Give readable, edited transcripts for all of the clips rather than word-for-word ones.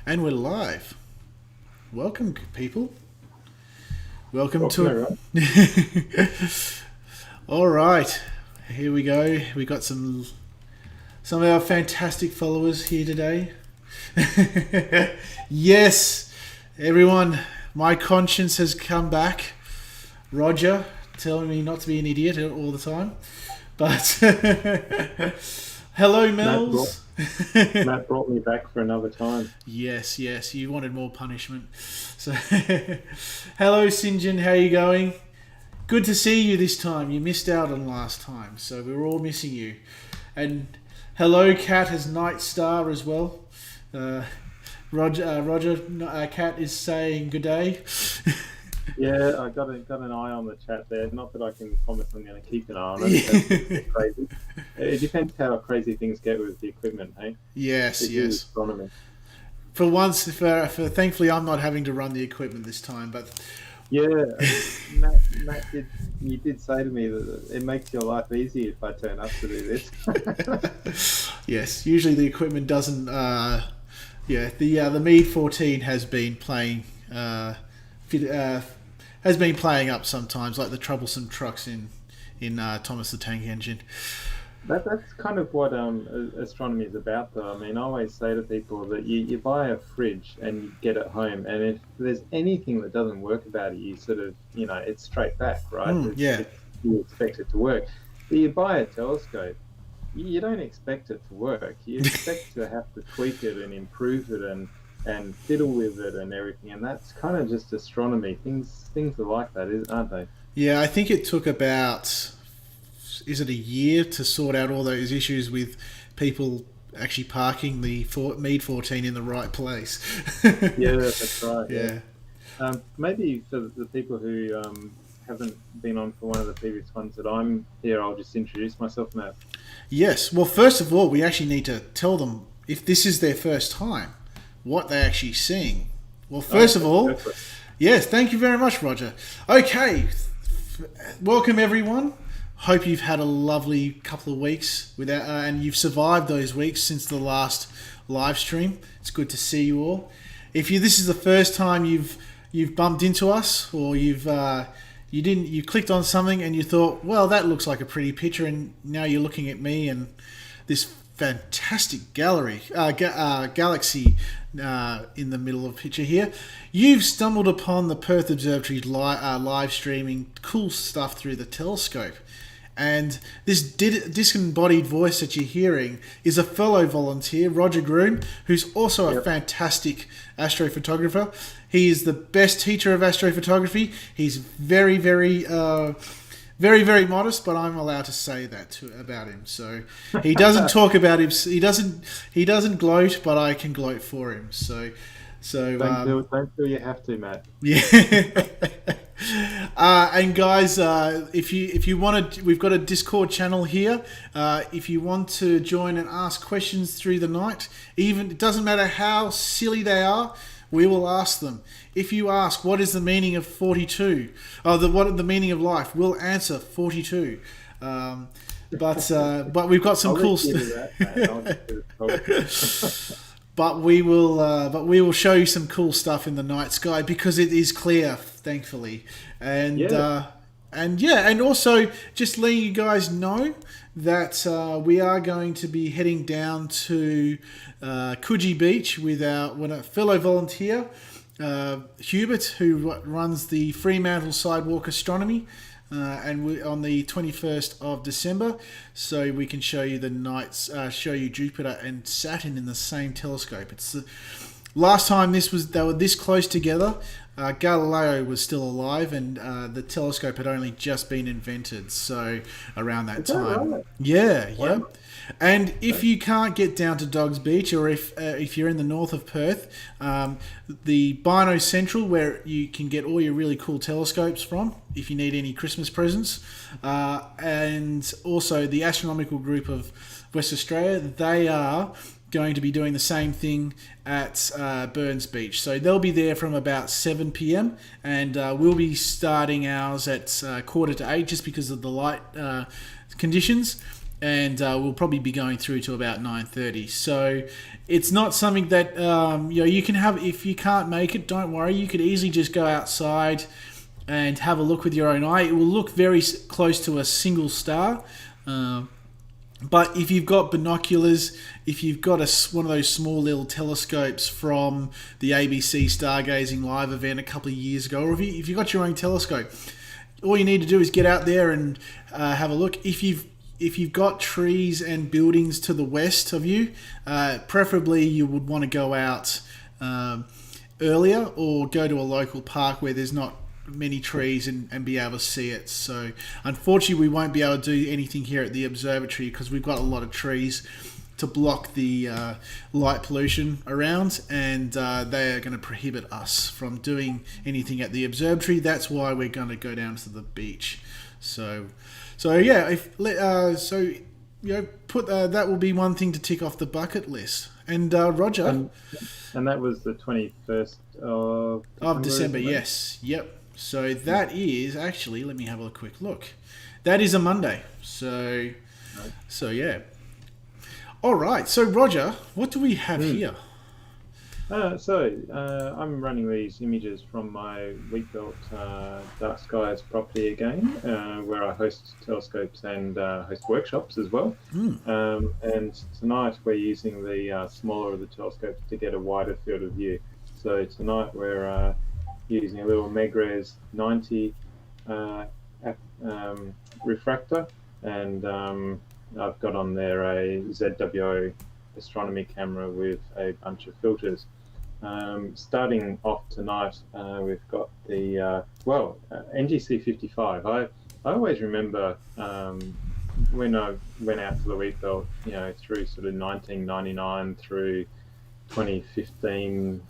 And we're live. Welcome, people. Welcome to... All right. Here we go. We got some of our fantastic followers here today. Yes, everyone, my conscience has come back. Roger telling me not to be an idiot all the time. But hello, Mel's. Matt brought me back for another time. Yes, you wanted more punishment. So, hello, St. John, how are you going? Good to see you this time. You missed out on last time, so we were all missing you. And hello, Kat has Night Star as well. Roger, Kat is saying good day. Yeah, I got an eye on the chat there. Not that I can promise I'm going to keep an eye on it. It's crazy. It depends how crazy things get with the equipment, hey? Yes. Astronomy. For once, for thankfully, I'm not having to run the equipment this time. But yeah, Matt did say to me that it makes your life easy if I turn up to do this. Yes, usually the equipment doesn't. The Mead 14 has been playing. Has been playing up sometimes, like the troublesome trucks in Thomas the Tank Engine. That's kind of what astronomy is about, though. I mean, I always say to people that you buy a fridge and you get it home, and if there's anything that doesn't work about it, you sort of, it's straight back, right? You expect it to work. But you buy a telescope, you don't expect it to work. You expect to have to tweak it and improve it and fiddle with it and everything, and that's kind of just astronomy. Things are like that, aren't they? Yeah, I think it took about, is it a year to sort out all those issues with people actually parking the Mead 14 in the right place. Yeah, that's right. Yeah. Maybe for the people who haven't been on for one of the previous ones that I'm here, I'll just introduce myself, Matt. Yes. Well, first of all, we actually need to tell them, if this is their first time, what they're actually seeing. Well, first of all, yes, thank you very much, Roger. Okay, welcome everyone. Hope you've had a lovely couple of weeks and you've survived those weeks since the last live stream. It's good to see you all. If this is the first time you've bumped into us, or you clicked on something and you thought, well, that looks like a pretty picture, and now you're looking at me and this fantastic galaxy in the middle of the picture here. You've stumbled upon the Perth Observatory live streaming cool stuff through the telescope. And this disembodied voice that you're hearing is a fellow volunteer, Roger Groom, who's also a fantastic astrophotographer. He is the best teacher of astrophotography. He's very, very very modest, but I'm allowed to say that about him. So he doesn't talk about him. He doesn't gloat, but I can gloat for him. So don't feel you have to, Matt. Yeah. And guys, if you want to, we've got a Discord channel here. If you want to join and ask questions through the night, even it doesn't matter how silly they are, we will ask them. If you ask, what is the meaning of 42? What is the meaning of life? We'll answer 42. But we've got some cool stuff. But we will show you some cool stuff in the night sky because it is clear, thankfully. And also just letting you guys know that we are going to be heading down to Coogee Beach with our fellow volunteer, Hubert, who runs the Fremantle Sidewalk Astronomy, and we're on the 21st of December, so we can show you the nights, show you Jupiter and Saturn in the same telescope. It's the last time they were this close together. Galileo was still alive, and the telescope had only just been invented. So around that time, right? Yeah. And if you can't get down to Dogs Beach, or if you're in the north of Perth, the Bino Central, where you can get all your really cool telescopes from, if you need any Christmas presents, and also the Astronomical Group of West Australia, they are going to be doing the same thing at Burns Beach. So they'll be there from about 7 p.m. and we'll be starting ours at 7:45, just because of the light conditions. and we'll probably be going through to about 9:30. So it's not something that you can have. If you can't make it, don't worry. You could easily just go outside and have a look with your own eye. It will look very close to a single star. But if you've got binoculars, if you've got one of those small little telescopes from the ABC Stargazing Live event a couple of years ago, or if you've got your own telescope, all you need to do is get out there and have a look. If you've got trees and buildings to the west of you, preferably you would want to go out earlier or go to a local park where there's not many trees and be able to see it. So unfortunately we won't be able to do anything here at the observatory because we've got a lot of trees to block the light pollution around, and they are going to prohibit us from doing anything at the observatory. That's why we're going to go down to the beach. So yeah, put that will be one thing to tick off the bucket list. And Roger, and that was the 21st of December. Yes, yep. So that is actually, let me have a quick look. That is a Monday. So yeah. All right. So Roger, what do we have here? I'm running these images from my Wheatbelt Dark Skies property again, where I host telescopes and host workshops as well. And tonight we're using the smaller of the telescopes to get a wider field of view. So tonight we're using a little Megrez 90 refractor, and I've got on there a ZWO astronomy camera with a bunch of filters. Starting off tonight, we've got the NGC 55. I always remember when I went out to the Wheatbelt, through sort of 1999 through 2015,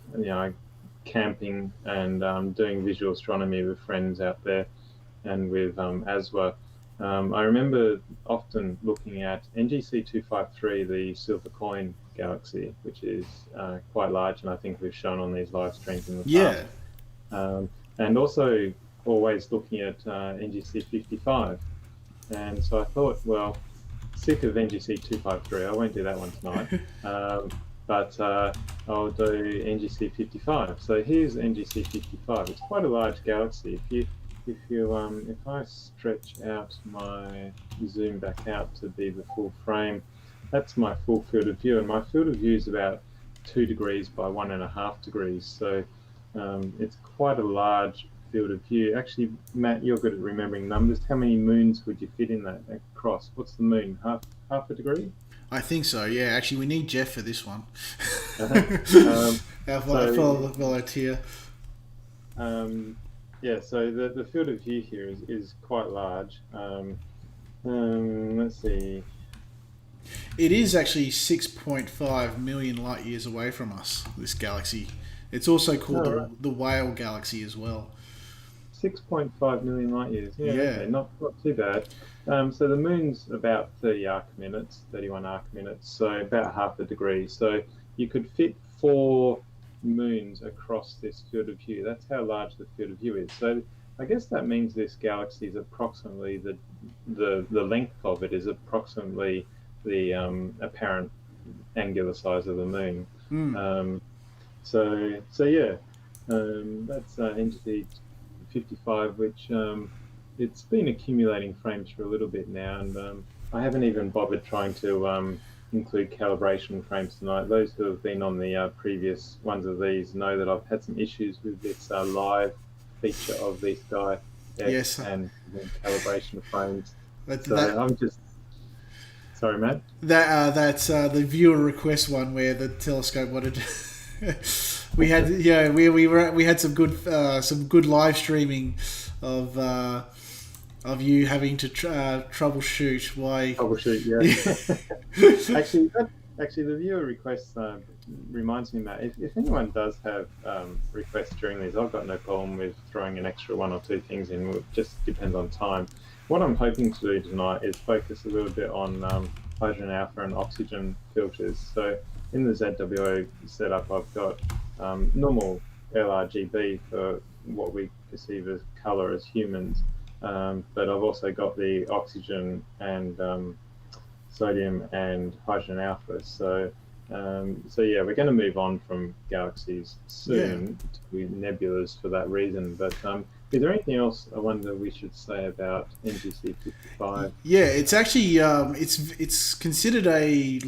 camping and doing visual astronomy with friends out there and with ASWA. I remember often looking at NGC 253, the silver coin galaxy, which is quite large, and I think we've shown on these live streams in the past. And also always looking at NGC 55. And so I thought, well, sick of NGC 253, I won't do that one tonight. But I'll do NGC 55. So here's NGC 55. It's quite a large galaxy. If I stretch out my zoom back out to be the full frame, that's my full field of view, and my field of view is about 2 degrees by 1.5 degrees. So it's quite a large field of view. Actually, Matt, you're good at remembering numbers. How many moons would you fit in that across? What's the moon? Half a degree? I think so, yeah. Actually, we need Jeff for this one. Our fellow volunteer. So the field of view here is quite large. Let's see. It is actually 6.5 million light years away from us, this galaxy. It's also called the Whale Galaxy as well. 6.5 million light years. Yeah. Okay, not too bad. So the moon's about 31 arc minutes, so about half a degree. So you could fit 4 moons across this field of view. That's how large the field of view is. So I guess that means this galaxy is approximately the length of it is approximately the apparent angular size of the moon. That's NGC 55, which it's been accumulating frames for a little bit now, and I haven't even bothered trying to include calibration frames tonight. Those who have been on the previous ones of these know that I've had some issues with this live feature of the Sky X and calibration frames. I'm just sorry, Matt. That's the viewer request one where the telescope wanted. We had some good live streaming of you having to troubleshoot why. Actually, the viewer request reminds me, Matt, if anyone does have requests during these, I've got no problem with throwing an extra 1 or 2 things in. It just depends on time. What I'm hoping to do tonight is focus a little bit on hydrogen alpha and oxygen filters. So in the ZWO setup, I've got normal LRGB for what we perceive as color as humans, but I've also got the oxygen and sodium and hydrogen alpha. So yeah, we're going to move on from galaxies soon to nebulas for that reason. But is there anything else I wonder we should say about NGC 55? Yeah, it's actually it's considered a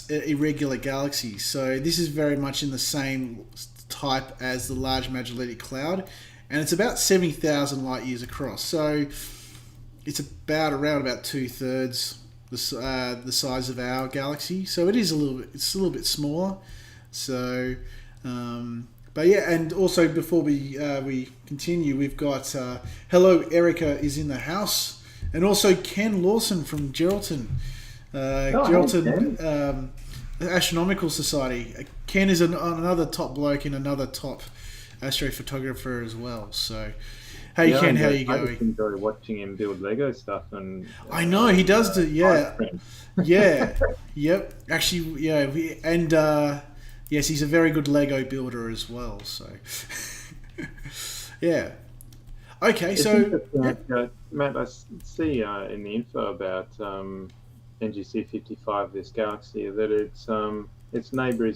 irregular galaxy. So this is very much in the same type as the Large Magellanic Cloud, and it's about 70,000 light years across. So it's around about 2/3 the size of our galaxy. So it's a little bit smaller. So. But yeah, and also before we continue, we've got hello, Erica is in the house, and also Ken Lawson from Geraldton, Geraldton Astronomical Society. Ken is another top bloke and another top astrophotographer as well. So, hey Ken, how you going? I just enjoy watching him build Lego stuff, and I know he does do. Yeah, yep. Actually, yeah, yes, he's a very good Lego builder as well. So, yeah. Okay, so Matt, I see in the info about NGC 55, this galaxy, that its neighbour is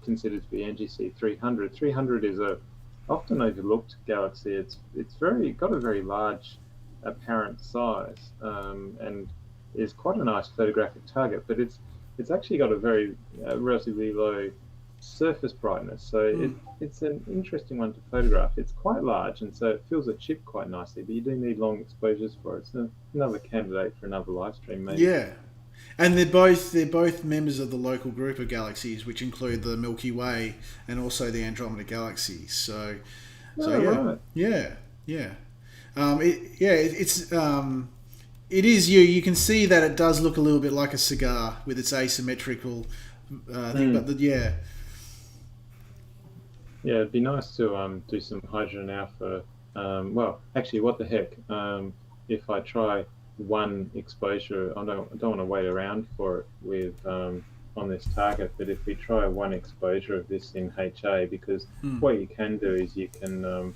considered to be NGC 300. 300 is a often overlooked galaxy. It's got a very large apparent size, and is quite a nice photographic target. But it's actually got a relatively low surface brightness, so it's an interesting one to photograph. It's quite large, and so it fills a chip quite nicely, but you do need long exposures for it. So another candidate for another live stream, maybe. Yeah, and they're both members of the local group of galaxies, which include the Milky Way and also the Andromeda Galaxy. So Right. It is you can see that it does look a little bit like a cigar with its asymmetrical thing, but yeah, it'd be nice to do some hydrogen alpha. Well, actually, what the heck? If I try one exposure, I don't want to wait around for it with on this target. But if we try one exposure of this in HA, because what you can do is you can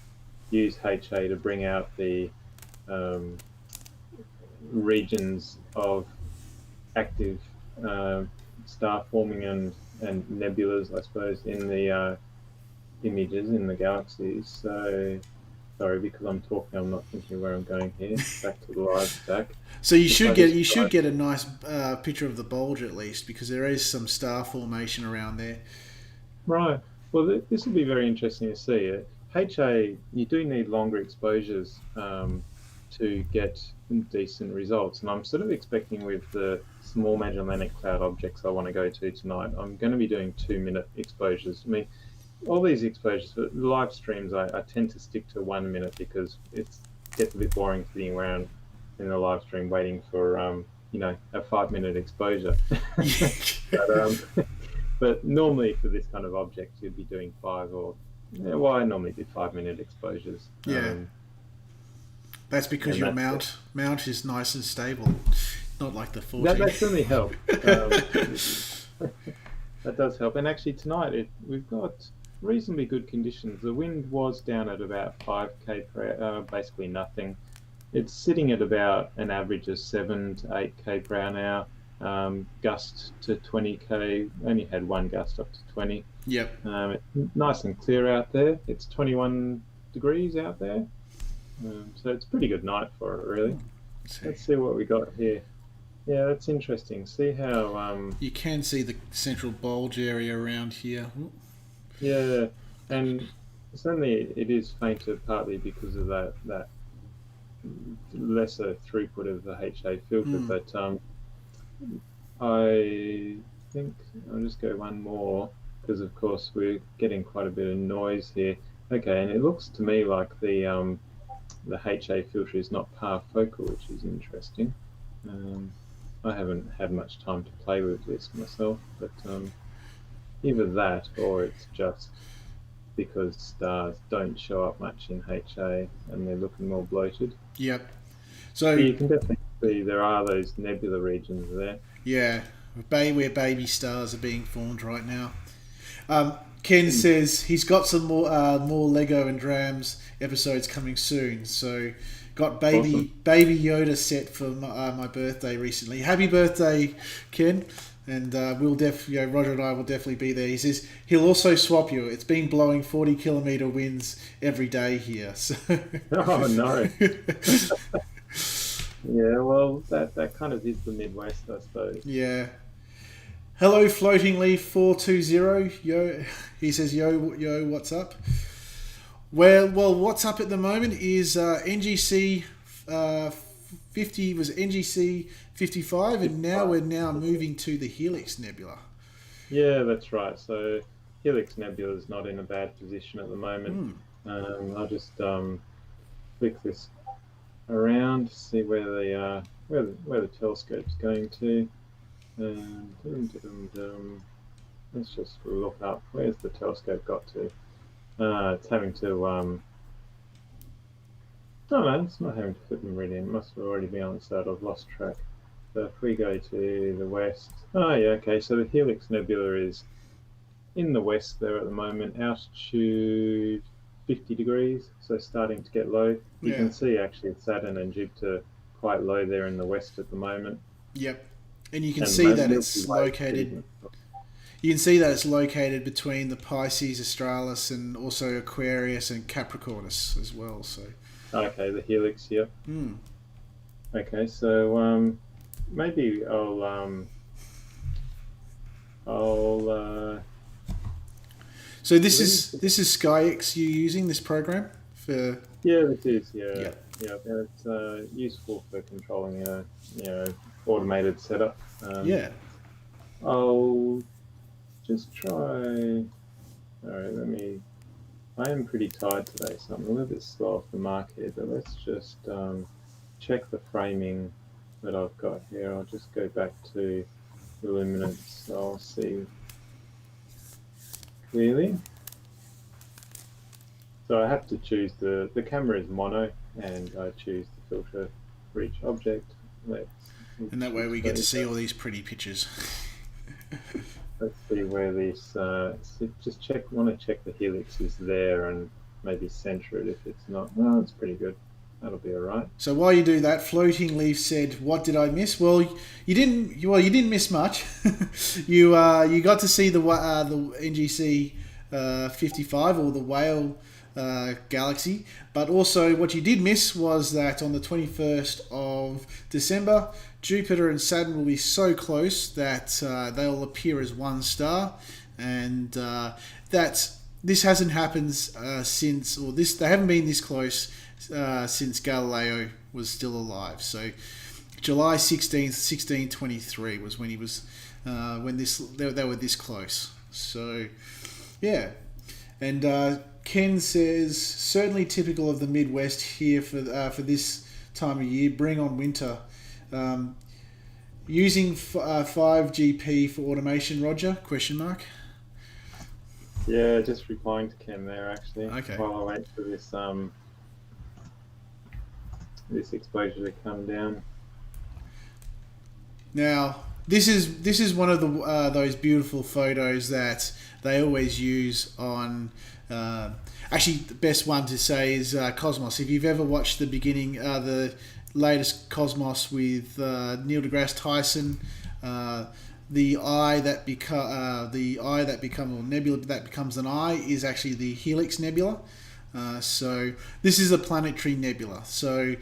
use HA to bring out the regions of active star forming and nebulas, I suppose, in the images in the galaxies. So sorry, because I'm talking, I'm not thinking where I'm going here. Back to the live stack. So you should get a nice picture of the bulge at least, because there is some star formation around there. Right. Well, this will be very interesting to see. HA, you do need longer exposures to get decent results, and I'm sort of expecting with the small Magellanic Cloud objects I want to go to tonight, I'm going to be doing 2-minute exposures. I mean, all these exposures for live streams, I tend to stick to 1 minute because it gets a bit boring sitting around in the live stream waiting for a 5-minute exposure. But normally for this kind of object, you'd be doing 5 or I normally do 5-minute exposures. Yeah. That's because your mount is nice and stable, not like the 14. That certainly helps. That does help. And actually tonight we've got reasonably good conditions. The wind was down at about 5k per hour, basically nothing. It's sitting at about an average of 7 to 8k per hour now. Gust to 20k. Only had one gust up to 20. Yep. It's nice and clear out there. It's 21 degrees out there. So it's a pretty good night for it, really. Let's see what we got here. Yeah, that's interesting. See how you can see the central bulge area around here. Yeah, and certainly it is fainter partly because of that lesser throughput of the HA filter. But I think I'll just go one more because, of course, we're getting quite a bit of noise here. Okay, and it looks to me like the HA filter is not parfocal, which is interesting. I haven't had much time to play with this myself, but either that or it's just because stars don't show up much in HA and they're looking more bloated. Yep. So you can definitely see there are those nebula regions there. Yeah, where baby stars are being formed right now. Ken says he's got some more Lego and Drams episodes coming soon, so got Awesome. baby Yoda set for my birthday recently. Happy birthday, Ken! And Roger and I will definitely be there. He says he'll also swap you. It's been blowing 40-kilometer winds every day here. So Oh no. Yeah, well, that kind of is the Midwest, I suppose. yeah. Hello, Floating Leaf 420. Yo, he says yo, what's up? Well, what's up at the moment is NGC 50 was NGC 55, and now we're moving to the Helix Nebula. Yeah, that's right. So Helix Nebula is not in a bad position at the moment. I'll just flick this around to see where the telescope's going to. Let's just look up. Where's the telescope got to? It's having to. Oh no, it's not having to flip Meridian. It must already be on the side. I've lost track. So if we go to the west. Oh yeah, okay. So the Helix Nebula is in the west there at the moment. Altitude 50 degrees, so starting to get low. You can see actually Saturn and Jupiter quite low there in the west at the moment. Yep, and you can see that it's located. You can see that it's located between the Pisces Australis and also Aquarius and Capricornus as well. So. Okay, the Helix here. Okay, so maybe I'll. So this is SkyX you're using this program for? Yeah, it is. Yeah. It's useful for controlling a automated setup. Yeah. I'll just try. All right, I am pretty tired today, so I'm a little bit slow off the mark here. But let's just check the framing that I've got here. I'll just go back to luminance. I'll see clearly. So I have to choose the camera is mono, and I choose the filter for each object. And that way we get to see all these pretty pictures. Let's see where these. Just check. Want to check the helix is there, and maybe center it if it's not. No, it's pretty good. That'll be all right. So while you do that, Floating Leaf said, "What did I miss?" Well, you didn't. You didn't miss much. you got to see the NGC 55 or the Whale Galaxy, but also what you did miss was that on the 21st of December, Jupiter and Saturn will be so close that they'll appear as one star, and that this hasn't happened they haven't been this close since Galileo was still alive. So July 16th, 1623 was when he was when they were this close. So yeah, and Ken says certainly typical of the Midwest here for this time of year. Bring on winter. Using 5GP for automation, Roger? Question mark. Yeah, just replying to Ken there actually. Okay. While I wait for this this exposure to come down. Now, this is one of the those beautiful photos that they always use on. Actually, the best one to say is Cosmos. If you've ever watched the beginning, the latest Cosmos with Neil deGrasse Tyson, the eye that becomes an eye is actually the Helix Nebula. So this is a planetary nebula. So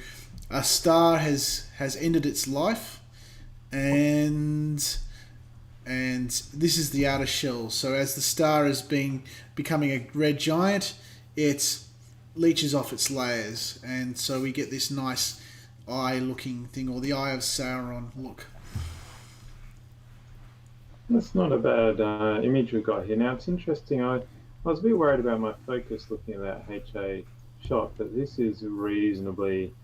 a star has ended its life, and this is the outer shell. So as the star is becoming a red giant, it leaches off its layers, and so we get this nice eye-looking thing, or the Eye of Sauron look. That's not a bad image we've got here. Now it's interesting. I was a bit worried about my focus looking at that HA shot, but this is reasonably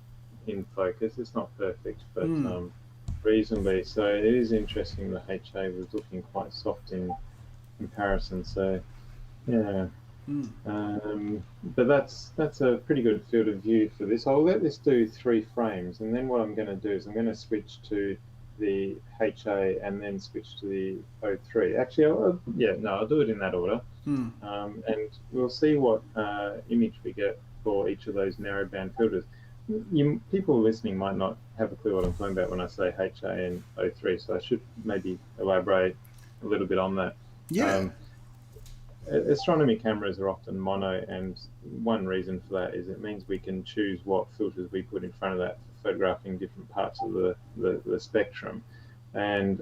in focus. It's not perfect, but reasonably. So it is interesting the HA was looking quite soft in comparison. So yeah. But that's a pretty good field of view for this. I'll let this do 3 frames, and then what I'm going to do is I'm going to switch to the HA and then switch to the O3. Actually, I'll do it in that order, and we'll see what image we get for each of those narrowband filters. people listening might not have a clue what I'm talking about when I say HANO3, so I should maybe elaborate a little bit on that. Yeah. Astronomy cameras are often mono, and one reason for that is it means we can choose what filters we put in front of that for photographing different parts of the spectrum. And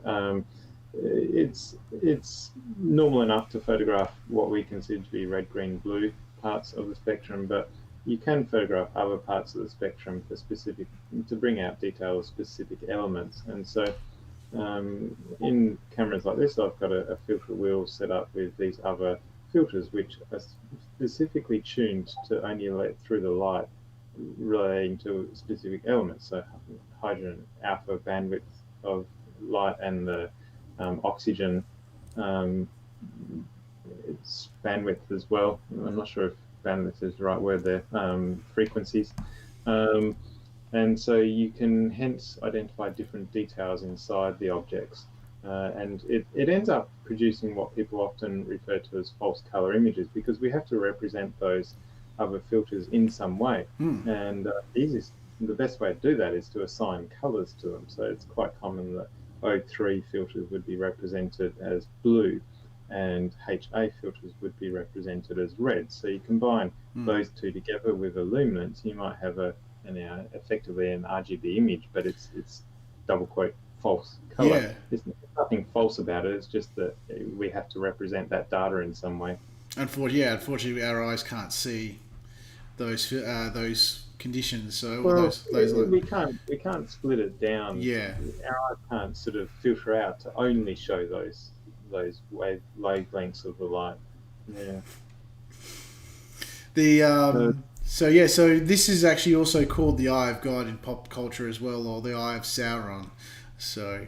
it's normal enough to photograph what we consider to be red, green, blue parts of the spectrum, but you can photograph other parts of the spectrum to bring out detail of specific elements. And so in cameras like this, I've got a filter wheel set up with these other filters which are specifically tuned to only let through the light relating to specific elements. So hydrogen alpha bandwidth of light and the oxygen it's bandwidth as well. I'm not sure if bandwidth is the right word there, frequencies. And so you can hence identify different details inside the objects. And it ends up producing what people often refer to as false color images, because we have to represent those other filters in some way. And the best way to do that is to assign colors to them. So it's quite common that O3 filters would be represented as blue, and HA filters would be represented as red. So you combine those two together with a luminance, you might have effectively an RGB image, but it's double quote false color. Yeah. There's nothing false about it. It's just that we have to represent that data in some way. Unfortunately, our eyes can't see those conditions. So we can't split it down. Yeah, our eyes can't sort of filter out to only show those wavelengths of the light. Yeah. So this is actually also called the Eye of God in pop culture as well, or the Eye of Sauron. So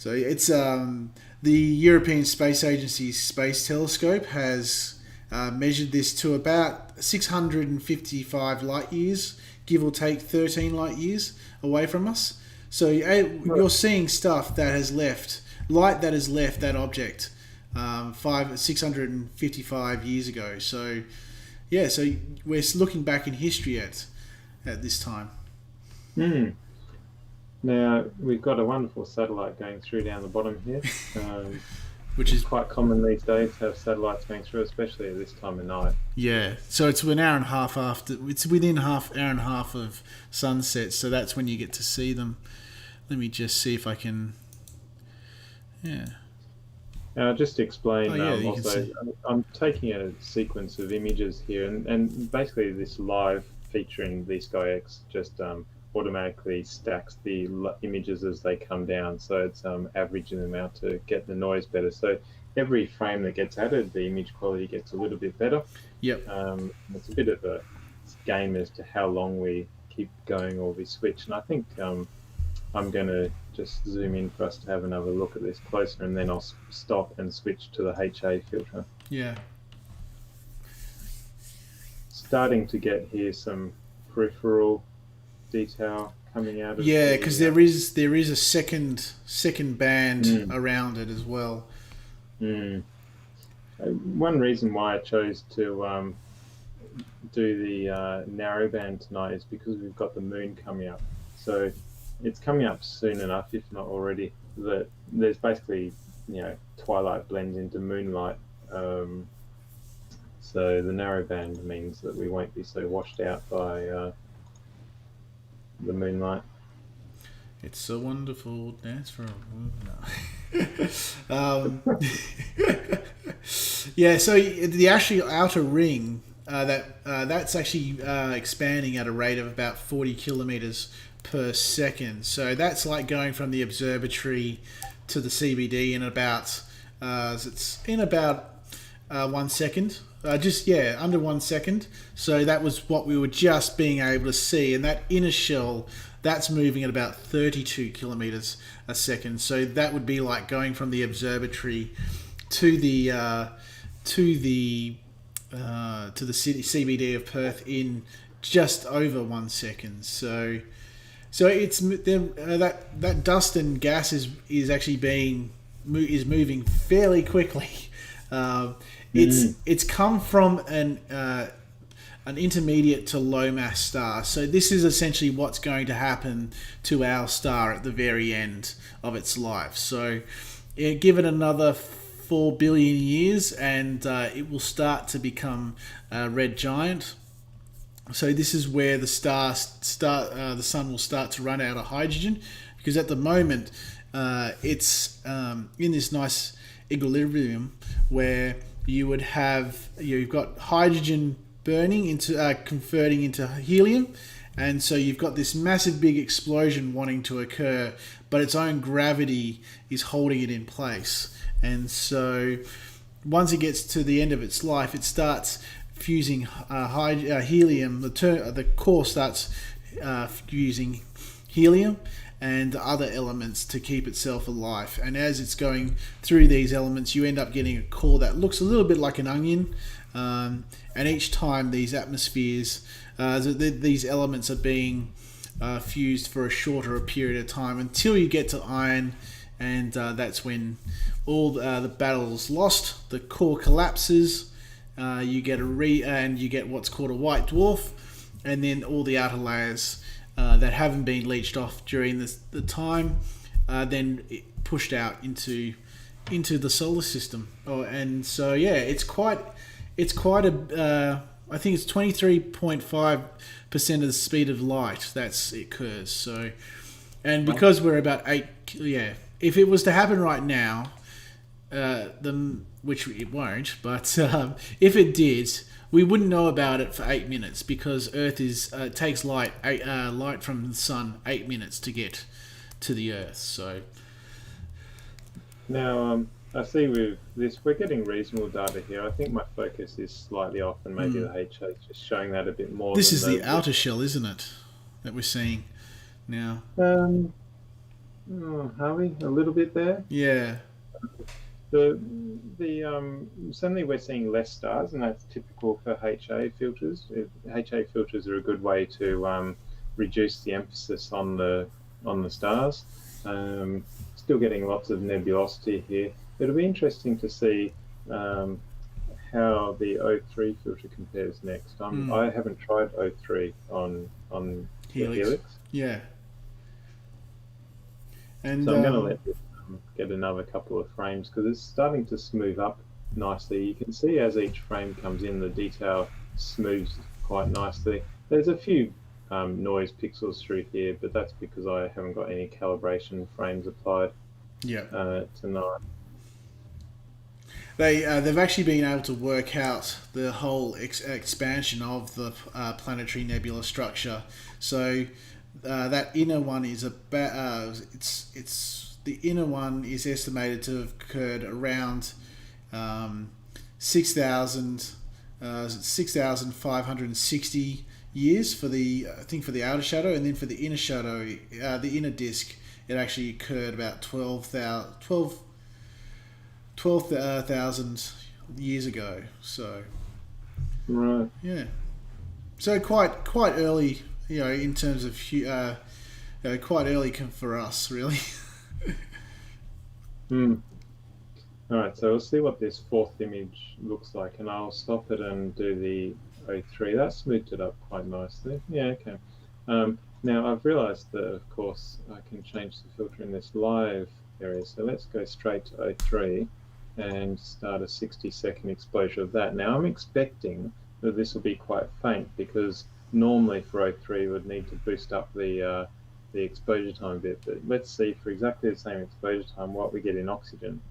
it's the European Space Agency's Space Telescope has measured this to about 655 light years, give or take 13 light years away from us. So you're seeing stuff that has left light that has left that object 655 years ago. So we're looking back in history at this time. Now we've got a wonderful satellite going through down the bottom here, which is quite common these days to have satellites going through, especially at this time of night. Yeah, so it's an hour and a half after. It's within hour and a half of sunset, so that's when you get to see them. Let me just see if I can. Yeah. Just to explain, I'm taking a sequence of images here, and basically this live feature in vSkyX just automatically stacks the images as they come down, so it's averaging them out to get the noise better. So every frame that gets added, the image quality gets a little bit better. Yep. It's a bit of a game as to how long we keep going or we switch, and I think I'm going to just zoom in for us to have another look at this closer, and then I'll stop and switch to the HA filter. Yeah. Starting to get here some peripheral detail coming out of because there is a second band around it as well. One reason why I chose to do the narrowband tonight is because we've got the moon coming up. So it's coming up soon enough, if not already, that there's basically, twilight blends into moonlight. So the narrowband means that we won't be so washed out by the moonlight. It's so wonderful. Dance for a woman. So the actual outer ring, that's actually expanding at a rate of about 40 kilometers per second. So that's like going from the observatory to the CBD in about 1 second. Under 1 second. So that was what we were just being able to see, and that inner shell, that's moving at about 32 kilometers a second. So that would be like going from the observatory to the CBD of Perth in just over 1 second. So it's that dust and gas is actually moving fairly quickly. It's come from an intermediate to low mass star. So this is essentially what's going to happen to our star at the very end of its life. So give it another 4 billion years and it will start to become a red giant. So this is where the sun will start to run out of hydrogen, because at the moment it's in this nice equilibrium where you've got hydrogen burning into converting into helium, and so you've got this massive big explosion wanting to occur, but its own gravity is holding it in place. And so once it gets to the end of its life, it starts fusing helium. The core starts fusing helium and other elements to keep itself alive. And as it's going through these elements, you end up getting a core that looks a little bit like an onion. And each time these atmospheres, these elements are being fused for a shorter period of time until you get to iron, and that's when all the battle's lost. The core collapses. You get what's called a white dwarf, and then all the outer layers that haven't been leached off during the time, then pushed out into the solar system. And so it's quite a I think it's 23.5% of the speed of light it occurs. So, and because we're about if it was to happen right now, which it won't, but if it did, we wouldn't know about it for 8 minutes, because Earth takes light from the sun 8 minutes to get to the Earth. So now I see with this we're getting reasonable data here. I think my focus is slightly off, and maybe the HO is just showing that a bit more. This is the outer shell, isn't it, that we're seeing now? Are we a little bit there? Yeah. Suddenly we're seeing less stars, and that's typical for HA filters. HA filters are a good way to reduce the emphasis on the stars. Still getting lots of nebulosity here. It'll be interesting to see how the O3 filter compares next. I haven't tried O3 on Helix. The Helix. Yeah. And so I'm going to let this get another couple of frames, because it's starting to smooth up nicely. You can see as each frame comes in, the detail smooths quite nicely. There's a few noise pixels through here, but that's because I haven't got any calibration frames applied tonight. They've actually been able to work out the whole expansion of the planetary nebula structure. So that inner one is about the inner one is estimated to have occurred around 6,560 years for the outer shadow, and then for the inner shadow, the inner disk, it actually occurred about 12,000 years ago. So right, so quite early, in terms of quite early for us, really. All right, so we'll see what this fourth image looks like, and I'll stop it and do the O3. That smoothed it up quite nicely. Yeah, okay. Now I've realized that, of course, I can change the filter in this live area. So let's go straight to O3 and start a 60-second exposure of that. Now I'm expecting that this will be quite faint, because normally for O3 we would need to boost up the exposure time a bit. But let's see, for exactly the same exposure time, what we get in oxygen.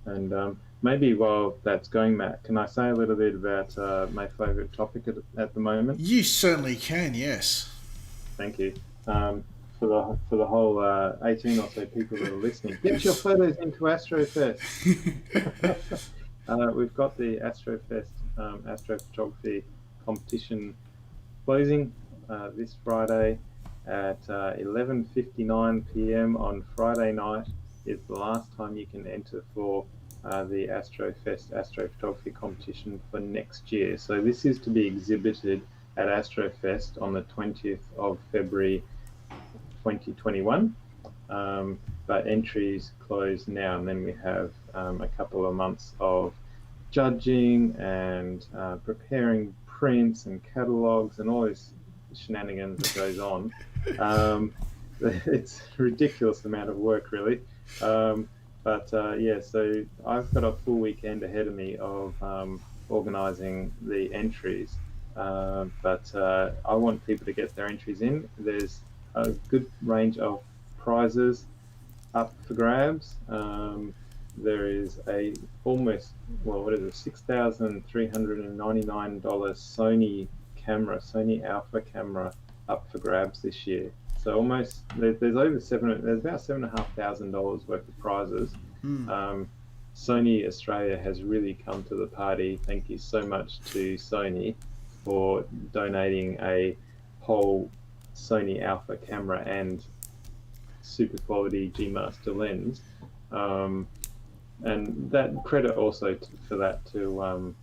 And maybe while that's going, Matt, can I say a little bit about my favourite topic at the moment? You certainly can, yes. Thank you. For the whole 18 or so people that are listening, get your photos into AstroFest. We've got the AstroFest astrophotography competition closing this Friday at 11:59 p.m. on Friday night. Is the last time you can enter for the AstroFest astrophotography competition for next year. So this is to be exhibited at AstroFest on the 20th of February 2021. But entries close now, and then we have a couple of months of judging and preparing prints and catalogs and all this shenanigans that goes on. It's a ridiculous amount of work, really. So I've got a full weekend ahead of me of organising the entries. I want people to get their entries in. There's a good range of prizes up for grabs. There is a $6,399 Sony Alpha camera up for grabs this year. So almost there's about $7,500 worth of prizes. Sony Australia has really come to the party. Thank you so much to Sony for donating a whole Sony Alpha camera and super quality G Master lens. And that credit also for that to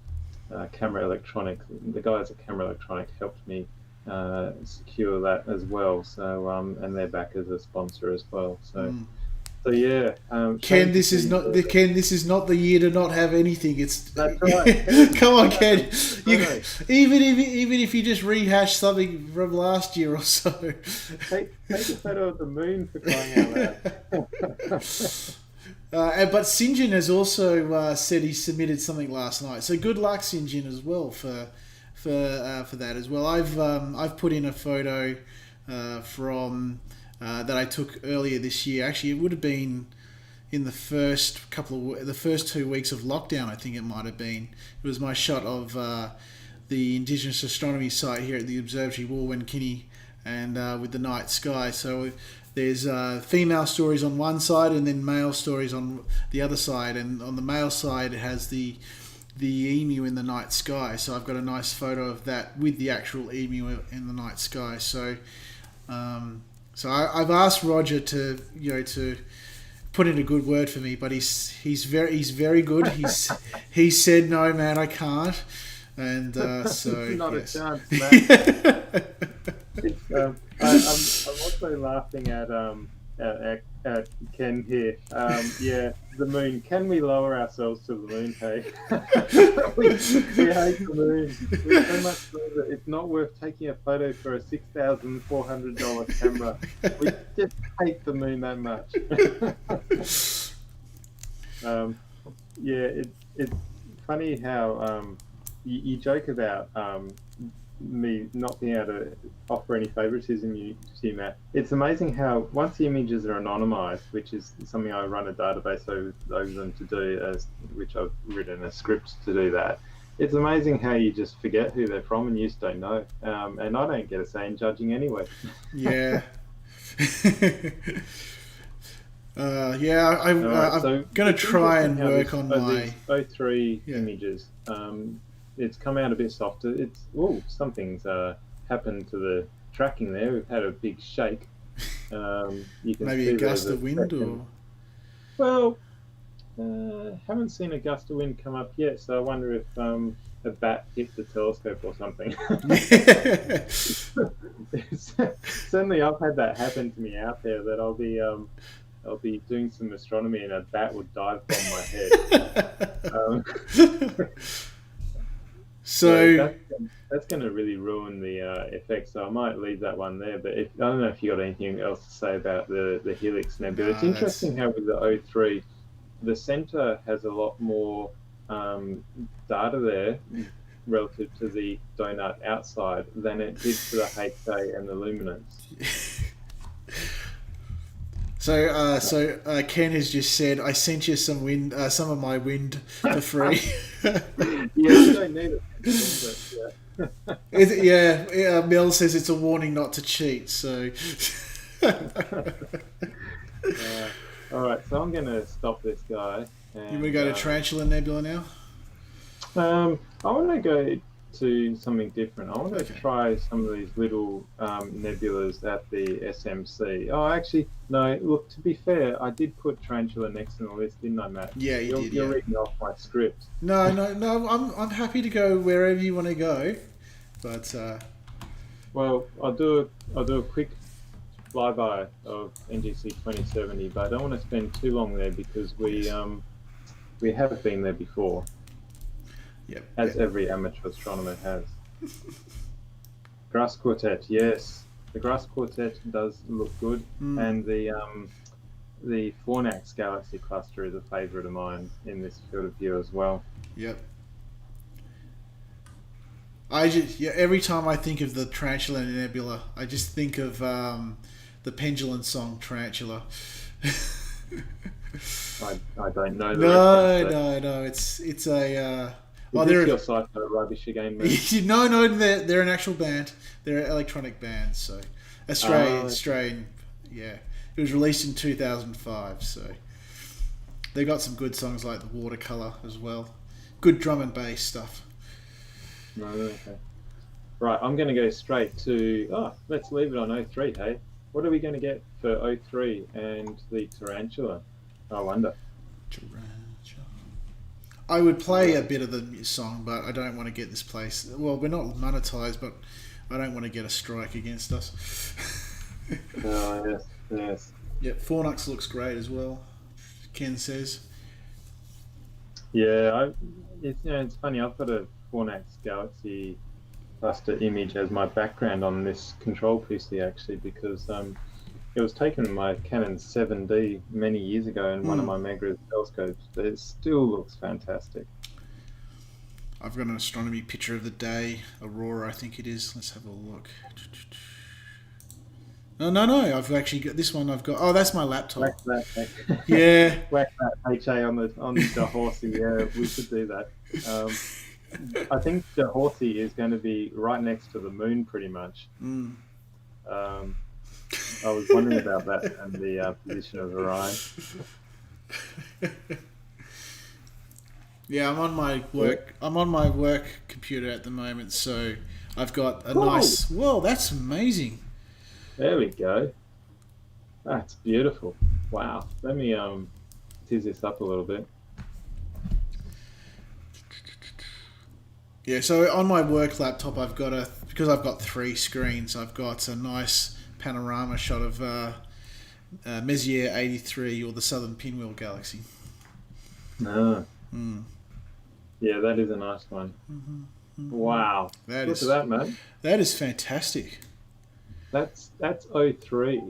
Camera Electronic. The guys at Camera Electronic helped me secure that as well. So and they're back as a sponsor as well. So yeah. Ken, this is not the year to not have anything. That's right. Come on, Ken. Even if you just rehash something from last year or so. Take a photo of the moon, for crying out loud. But St. John has also said he submitted something last night. So good luck, St. John, as well for that as well. I've put in a photo from that I took earlier this year. Actually, it would have been in the first 2 weeks of lockdown. I think it might have been. It was my shot of the Indigenous Astronomy site here at the Observatory, Walwenkinny, and with the night sky. So there's female stories on one side and then male stories on the other side. And on the male side, it has the emu in the night sky. So I've got a nice photo of that with the actual emu in the night sky. So I've asked Roger to put in a good word for me, but he's very good. He said, no, man, I can't. And so not yes. a chance, man. I'm also laughing at Ken here. Yeah, the moon. Can we lower ourselves to the moon, hey? we hate the moon. We so much so that it's not worth taking a photo for a $6,400 camera. We just hate the moon that much. It's funny how you joke about me not being able to offer any favoritism to Matt. It's amazing how once the images are anonymized, which is something I run a database over them to do, which I've written a script to do that. It's amazing how you just forget who they're from and you just don't know. And I don't get a say in judging anyway. Yeah. I'm going to try and work on my 03 images. It's come out a bit softer. Something's happened to the tracking there. We've had a big shake. You can maybe see a gust of wind, or haven't seen a gust of wind come up yet. So I wonder if a bat hit the telescope or something. Certainly, I've had that happen to me out there. That I'll be doing some astronomy and a bat would dive bomb my head. So that's going to really ruin the effect. So I might leave that one there. But I don't know if you got anything else to say about the Helix Nebula. It's interesting how with the 03, the center has a lot more data there relative to the donut outside than it did to the HA and the luminance. So Ken has just said, I sent you some of my wind for free. Yeah, you don't need it. Yeah. Mel says it's a warning not to cheat. So. All right, so I'm going to stop this guy. And, you want to go to Tarantula Nebula now? I want to go to something different. I want to try some of these little nebulas at the SMC. Oh, actually, no. Look, to be fair, I did put Tarantula next on the list, didn't I, Matt? Yeah, you did. You're reading off my script. No. I'm happy to go wherever you want to go, but. Well, I'll do a quick flyby of NGC 2070, but I don't want to spend too long there because we have been there before. Yep. As every amateur astronomer has. Grass Quartet, yes. The Grass Quartet does look good, and the Fornax Galaxy Cluster is a favourite of mine in this field of view as well. Yep. Every time I think of the Tarantula Nebula, I just think of the Pendulum song Tarantula. I don't know. No. It's a. Is this your psycho rubbish again, man? No, they're an actual band. They're an electronic band, so Australian. Yeah, it was released in 2005, so they got some good songs like the Watercolor as well. Good drum and bass stuff. No, okay. Right, I'm going to go straight to. Let's leave it on 03. Hey, what are we going to get for 03 and the Tarantula? I wonder. I would play a bit of the song, but I don't want to get this place. Well, we're not monetized, but I don't want to get a strike against us. Oh, yes. Yeah, Fornux looks great as well, Ken says. Yeah, it's funny. I've got a Fornax Galaxy Cluster image as my background on this control PC, actually, because it was taken in my Canon 7D many years ago in one of my Megrez telescopes. But it still looks fantastic. I've got an astronomy picture of the day, Aurora, I think it is. Let's have a look. No. I've actually got this one. That's my laptop. Whack that. Yeah. Whack that HA on the horsey. Yeah, we should do that. I think the horsey is going to be right next to the moon, pretty much. I was wondering about that and the position of Orion. Yeah, I'm on my work computer at the moment, so I've got a nice. Whoa, that's amazing. There we go. That's beautiful. Wow. Let me tease this up a little bit. Yeah, so on my work laptop, because I've got 3 screens, I've got a nice panorama shot of Messier 83 or the Southern Pinwheel Galaxy. Yeah, that is a nice one. Wow. Look at that, man. That is fantastic. That's 03.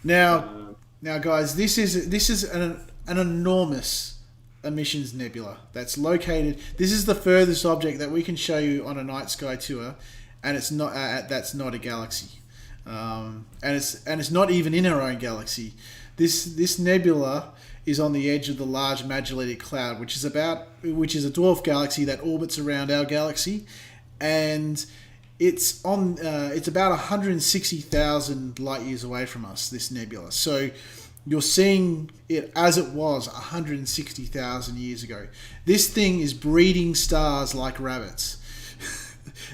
Now, guys, this is an enormous emissions nebula that's located. This is the furthest object that we can show you on a night sky tour, and it's not that's not a galaxy, and it's not even in our own galaxy. This nebula is on the edge of the Large Magellanic Cloud, which is a dwarf galaxy that orbits around our galaxy, and it's about 160,000 light years away from us, this nebula. So you're seeing it as it was 160,000 years ago. This thing is breeding stars like rabbits.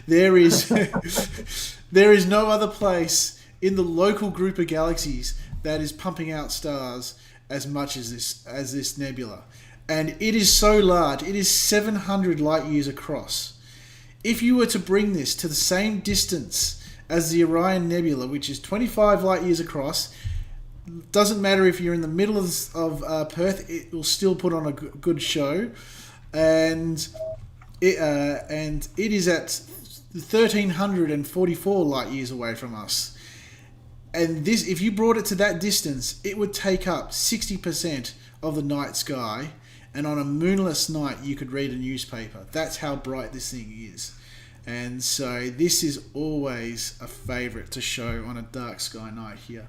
There is no other place in the local group of galaxies that is pumping out stars as much as this nebula. And it is so large. It is 700 light years across. If you were to bring this to the same distance as the Orion Nebula, which is 25 light years across, doesn't matter if you're in the middle of Perth, it will still put on a good show. And it is at 1,344 light years away from us. And this, if you brought it to that distance, it would take up 60% of the night sky. And on a moonless night, you could read a newspaper. That's how bright this thing is. And so this is always a favourite to show on a dark sky night here.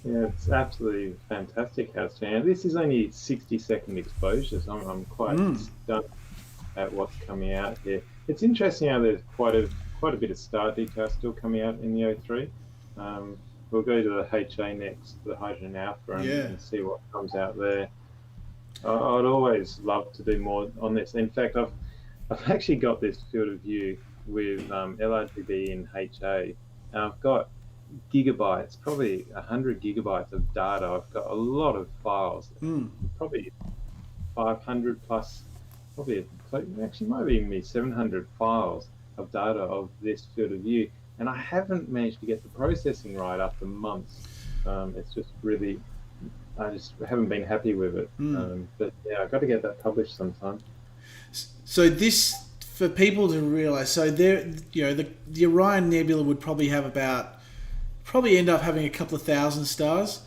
Yeah, it's absolutely fantastic, House-Chan. This is only 60-second exposure, so I'm quite stunned at what's coming out here. It's interesting how there's quite a bit of star detail still coming out in the 03. We'll go to the HA next, the Hydrogen Alpha, and see what comes out there. I'd always love to do more on this. In fact, I've actually got this field of view with LRGB in HA, and I've got gigabytes, probably 100 gigabytes of data. I've got a lot of files, probably 500 plus, probably actually might even be 700 files of data of this field of view, and I haven't managed to get the processing right after months. It's just really, I just haven't been happy with it. But yeah, I've got to get that published sometime. So this, for people to realize, so there, the Orion Nebula would probably end up having a couple of thousand stars.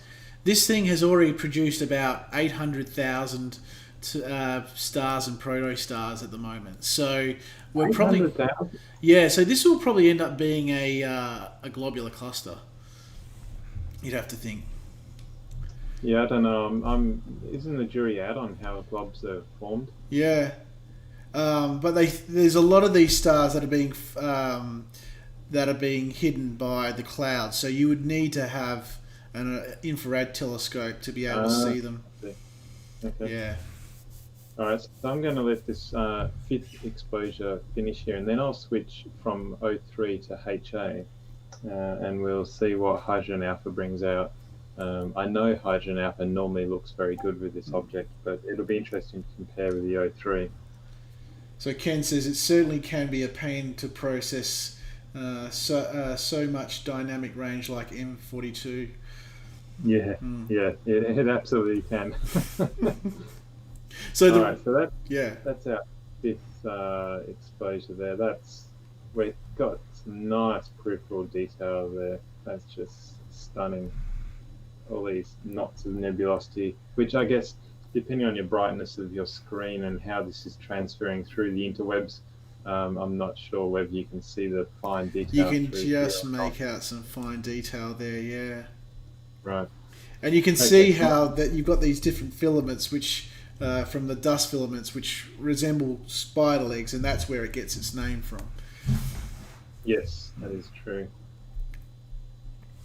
This thing has already produced about 800,000 stars and protostars at the moment. So we're probably 800,000? so this will probably end up being a globular cluster. You'd have to think. Yeah, I don't know. Isn't the jury out on how globs are formed? Yeah, but there's a lot of these stars that are being hidden by the clouds. So you would need to have an infrared telescope to be able to see them. Okay. Yeah. All right, so I'm going to let this fifth exposure finish here, and then I'll switch from O3 to HA, and we'll see what hydrogen alpha brings out. I know hydrogen alpha normally looks very good with this object, but it'll be interesting to compare with the O3. So Ken says it certainly can be a pain to process so much dynamic range like M42. Yeah, it absolutely can. So all right, so that's our fifth exposure there. We've got some nice peripheral detail there. That's just stunning. All these knots of nebulosity, which I guess, depending on your brightness of your screen and how this is transferring through the interwebs, I'm not sure whether you can see the fine detail. You can just make out some fine detail there, yeah. Right. And you can see how that you've got these different filaments, which from the dust filaments, which resemble spider legs, and that's where it gets its name from. Yes, that is true.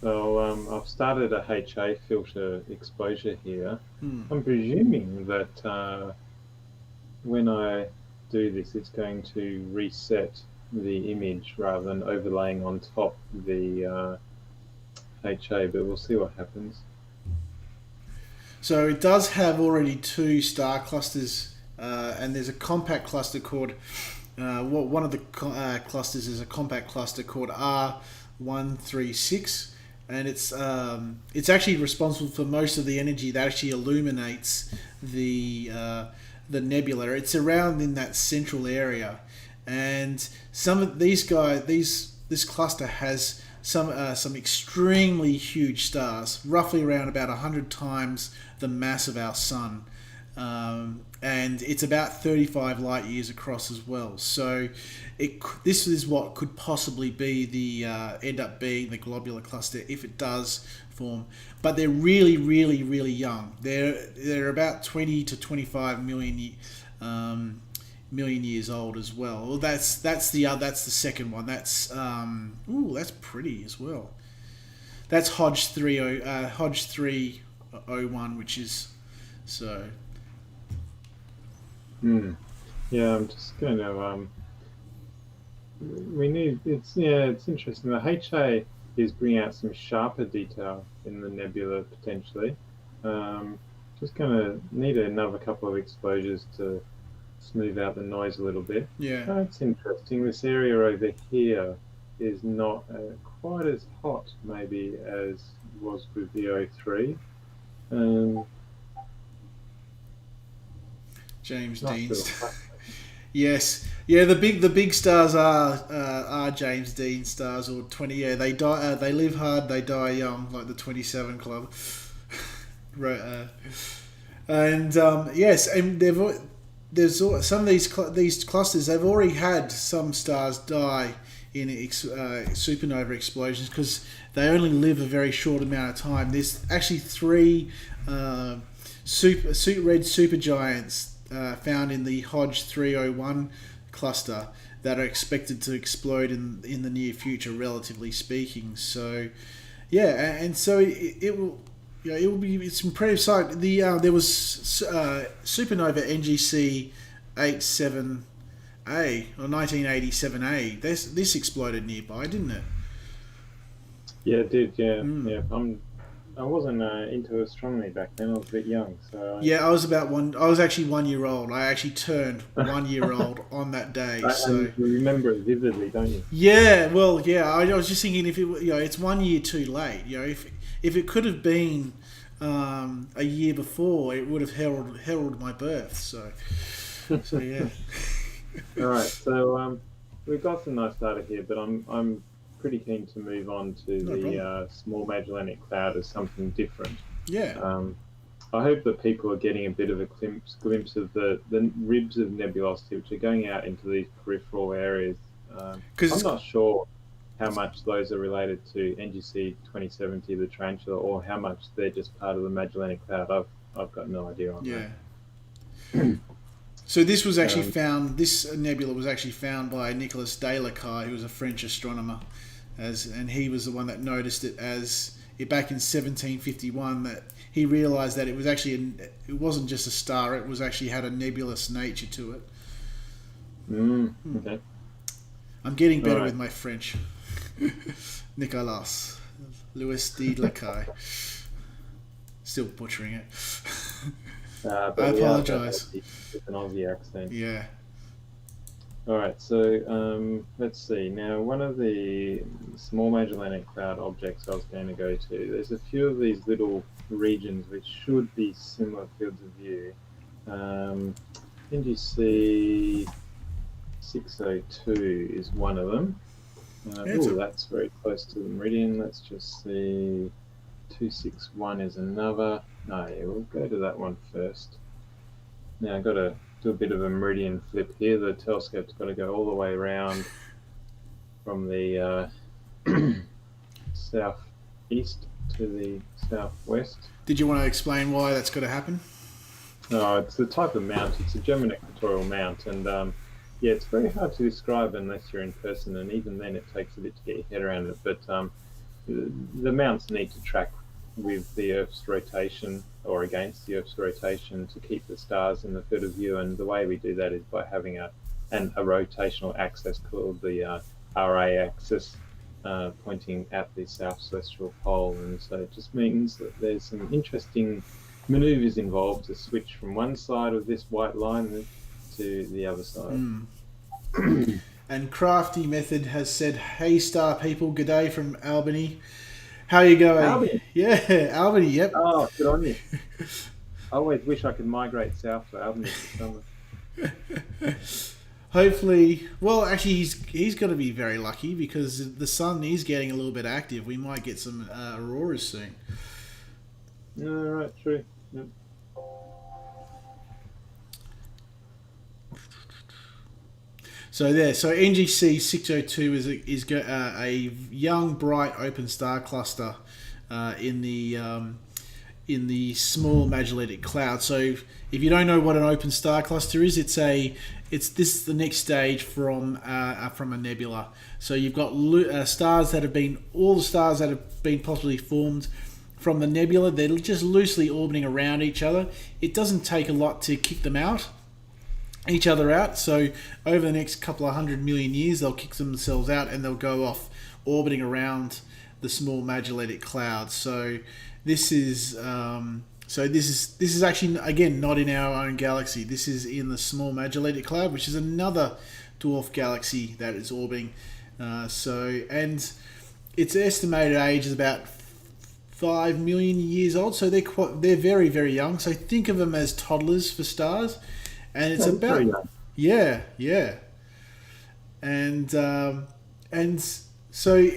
So I've started a HA filter exposure here. I'm presuming that when I do this, it's going to reset the image rather than overlaying on top the HA, but we'll see what happens. So it does have already 2 star clusters, and there's a compact cluster called, one of the clusters is a compact cluster called R136, and it's actually responsible for most of the energy that actually illuminates the nebula. It's around in that central area, and some of these this cluster has some extremely huge stars, roughly around about 100 times the mass of our sun, and it's about 35 light years across as well. So this is what could possibly be end up being the globular cluster if it does form. But they're really, really, really young. They're about 20 to 25 million years old as well. Well, that's the second one. That's that's pretty as well. That's Hodge 301, which is so. Yeah, I'm just going to. It's interesting. The HA is bringing out some sharper detail in the nebula potentially. Just going to need another couple of exposures to smooth out the noise a little bit. Yeah. That's interesting. This area over here is not quite as hot maybe as was with the O3. James Dean. Yes. Yeah, the big stars are James Dean stars, or 20. Yeah, they die. They live hard. They die young, like the 27 Club. Right. Yes, and there's some of these clusters. They've already had some stars die in supernova explosions because they only live a very short amount of time. There's actually 3 red supergiants found in the Hodge 301 cluster that are expected to explode in the near future, relatively speaking. So, yeah, and so it will. Yeah, it's impressive sight. There was supernova NGC 87A or 1987A. This exploded nearby, didn't it? Yeah, it did. Yeah, yeah. I wasn't into astronomy back then. I was a bit young, so. Yeah, I was actually 1 year old. I actually turned 1 year old on that day. So you remember it vividly, don't you? Yeah. Well, yeah. I was just thinking if it's 1 year too late. If it could have been a year before, it would have heralded my birth. So yeah. All right, so we've got some nice data here, but I'm pretty keen to move on to No the problem. small Magellanic Cloud as something different. Yeah, Um, I hope that people are getting a bit of a glimpse of the ribs of nebulosity, which are going out into these peripheral areas. because I'm not sure how much those are related to NGC 2070, the tarantula, or how much they're just part of the Magellanic Cloud. I've got no idea on yeah. that. So this was actually um, found. This nebula was actually found by Nicolas de Lacaille, who was a French astronomer, and he was the one that noticed it as it back in 1751. That he realised that it was actually it wasn't just a star. It was actually had a nebulous nature to it. okay. I'm getting All better right. with my French. Nicolas Louis de Lacaille. Still butchering it. I But we are so apologise. happy with an Aussie accent. Yeah. All right, so let's see. Now, one of the small Magellanic Cloud objects I was going to go to, there's a few of these little regions which should be similar fields of view. NGC 602 is one of them. It's a That's very close to the meridian. Let's just see. 261 is another. No, yeah, we'll go to that one first. Now I've got to do a bit of a meridian flip here. The telescope's got to go all the way around from the southeast to the southwest. Did you want to explain why that's got to happen? No, it's the type of mount. It's a German equatorial mount, and yeah, it's very hard to describe unless you're in person, and even then, it takes a bit to get your head around it. But the mounts need to track with the Earth's rotation or against the Earth's rotation to keep the stars in the field of view. And the way we do that is by having a rotational axis called the RA axis pointing at the south celestial pole. And so it just means that there's some interesting maneuvers involved to switch from one side of this white line to the other side. And Crafty Method has said, "Hey, star people, g'day from Albany. How you going?" Albany. Yeah, Albany. Yep. Oh, good on you. I always wish I could migrate south to Albany for summer. Hopefully, well, actually, he's going to be very lucky because the sun is getting a little bit active. We might get some auroras soon. No, right, true. Yep. So there, so NGC 602 is a young, bright, open star cluster in the small Magellanic Cloud. So if you don't know what an open star cluster is, it's this is the next stage from a nebula. So you've got stars that have been all the stars that have been possibly formed from the nebula. They're just loosely orbiting around each other. It doesn't take a lot to kick them out. Each other out. So over the next couple of 100 million years, they'll kick themselves out and they'll go off orbiting around the small Magellanic Cloud. So this is actually again not in our own galaxy. This is in the small Magellanic Cloud, which is another dwarf galaxy that is orbiting. And its estimated age is about 5 million years old. So they're very, very young. So think of them as toddlers for stars. And it's about yeah, and so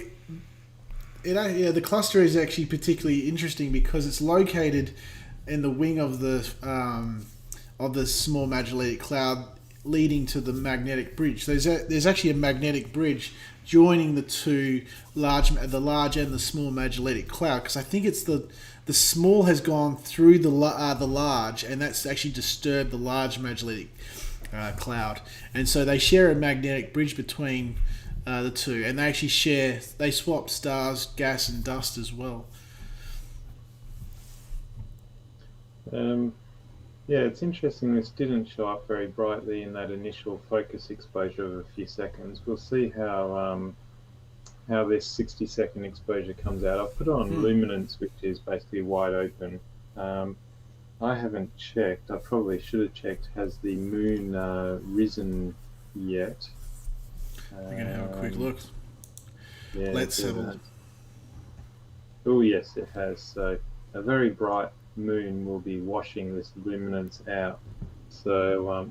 the cluster is actually particularly interesting because it's located in the wing of the small Magellanic Cloud, leading to the magnetic bridge. There's actually a magnetic bridge joining the large and the small Magellanic Cloud, because I think it's the small has gone through the large, and that's actually disturbed the large Magellanic Cloud, and so they share a magnetic bridge between the two, and they swap stars, gas, and dust as well. Yeah, it's interesting this didn't show up very brightly in that initial focus exposure of a few seconds. We'll see how this 60-second exposure comes out. I've put on luminance, which is basically wide open. I haven't checked. I probably should have checked. Has the moon risen yet? We're going to have a quick look. Yeah, Let's have a look. Oh, yes, it has. So a very bright moon will be washing this luminance out. So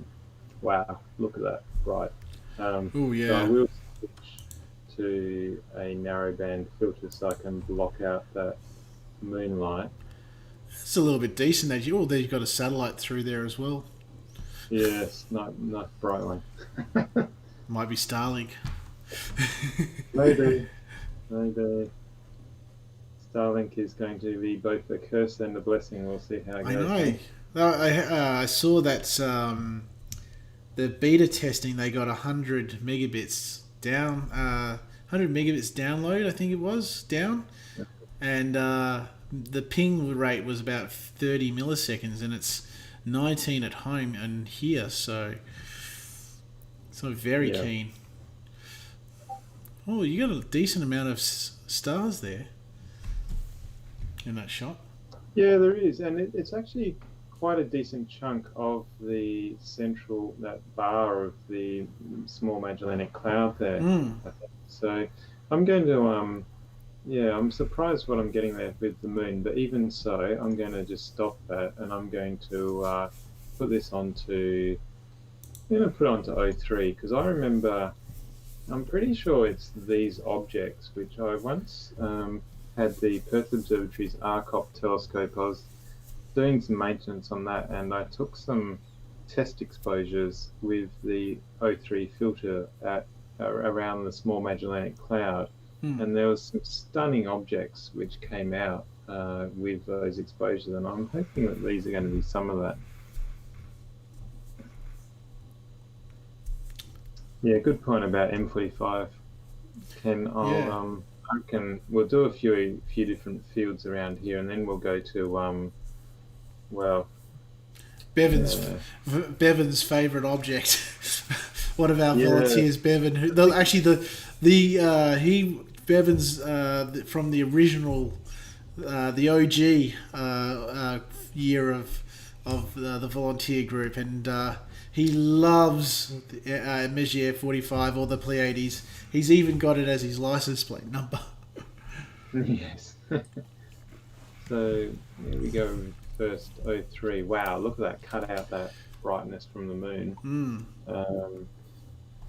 Wow, look at that, bright. Oh So I yeah, will switch to a narrowband filter so I can block out that moonlight. it's a little bit decent. There you've got a satellite through there as well. Yes, nice bright one. Might be Starlink. Maybe, maybe Starlink is going to be both a curse and a blessing. We'll see how it I goes. know. I saw that the beta testing they got 100 megabits down, 100 megabits download. I think it was down, and the ping rate was about 30 milliseconds, and it's 19 at home and here. So very Yeah. keen. Oh, you got a decent amount of stars there in that shot. Yeah, there is, and it's actually quite a decent chunk of the central that bar of the small Magellanic Cloud there. Mm. I think. So I'm going to yeah, I'm surprised what I'm getting there with the moon, but even so, I'm going to just stop that, and I'm going to put this onto put it onto O3 because I remember. I'm pretty sure it's these objects which I once had the Perth Observatory's ARCOP telescope. I was doing some maintenance on that, and I took some test exposures with the O3 filter at around the small Magellanic Cloud, and there was some stunning objects which came out with those exposures, and I'm hoping that these are going to be some of that. Yeah, good point about M45. Ken, I reckon we'll do a few different fields around here, and then we'll go to well, Bevan's uh, Bevan's favourite object. One of our yeah, volunteers, Bevan. Bevan's from the original, the OG year of the volunteer group, and he loves Messier 45 or the Pleiades. He's even got it as his license plate number. yes. So here we go. First O3. Wow, look at that! Cut out that brightness from the moon.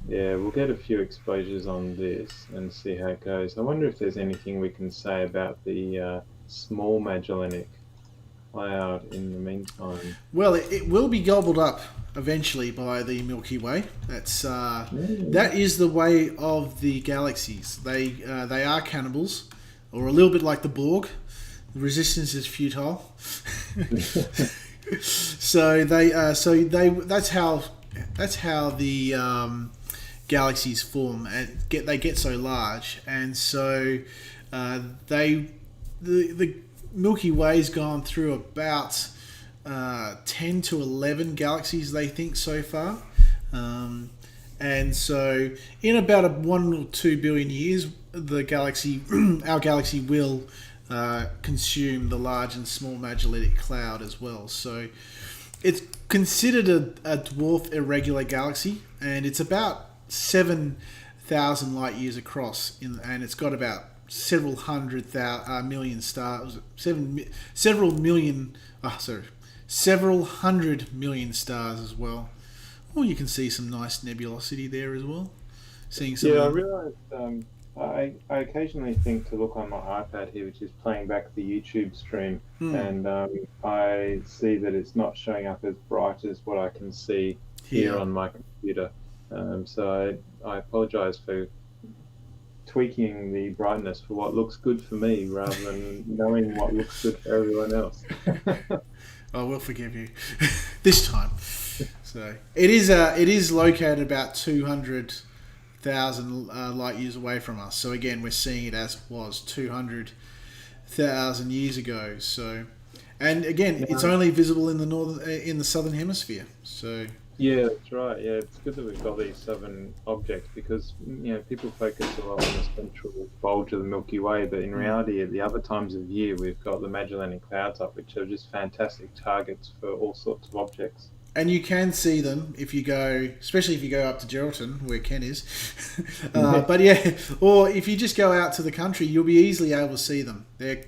Yeah, we'll get a few exposures on this and see how it goes. I wonder if there's anything we can say about the small Magellanic Cloud in the meantime. Well, it will be gobbled up eventually by the Milky Way. That is the way of the galaxies. They are cannibals, or a little bit like the Borg. Resistance is futile. So that's how the galaxies form and they get so large, and so the Milky Way's gone through about 10 to 11 galaxies, they think, so far. And so in about 1 or 2 billion years, our galaxy will consume the large and small Magellanic Cloud as well. So it's considered a dwarf irregular galaxy, and it's about 7,000 light years across, and it's got about several hundred million stars, several hundred million stars as well. Oh, you can see some nice nebulosity there as well. Seeing some. Yeah, I realised. I occasionally think to look on my iPad here, which is playing back the YouTube stream, and I see that it's not showing up as bright as what I can see here on my computer. So I apologise for tweaking the brightness for what looks good for me rather than knowing what looks good for everyone else. Oh, we'll forgive you this time. So it is located about 200,000 light years away from us. So again, we're seeing it as it was 200,000 years ago. So, and again, it's only visible in the southern hemisphere. So yeah, that's right. Yeah, it's good that we've got these southern objects because people focus a lot on the central bulge of the Milky Way, but in reality, at the other times of year, we've got the Magellanic Clouds up, which are just fantastic targets for all sorts of objects. And you can see them if you go, especially if you go up to Geraldton, where Ken is. But yeah, or if you just go out to the country, you'll be easily able to see them. You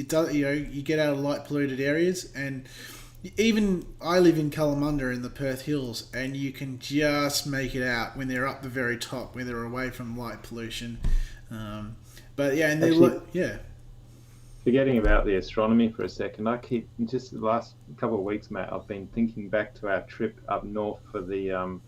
get out of light polluted areas, and even I live in Kalamunda in the Perth Hills, and you can just make it out when they're up the very top, when they're away from light pollution. But yeah, and they're Forgetting about the astronomy for a second, I keep just the last couple of weeks, Matt. I've been thinking back to our trip up north for the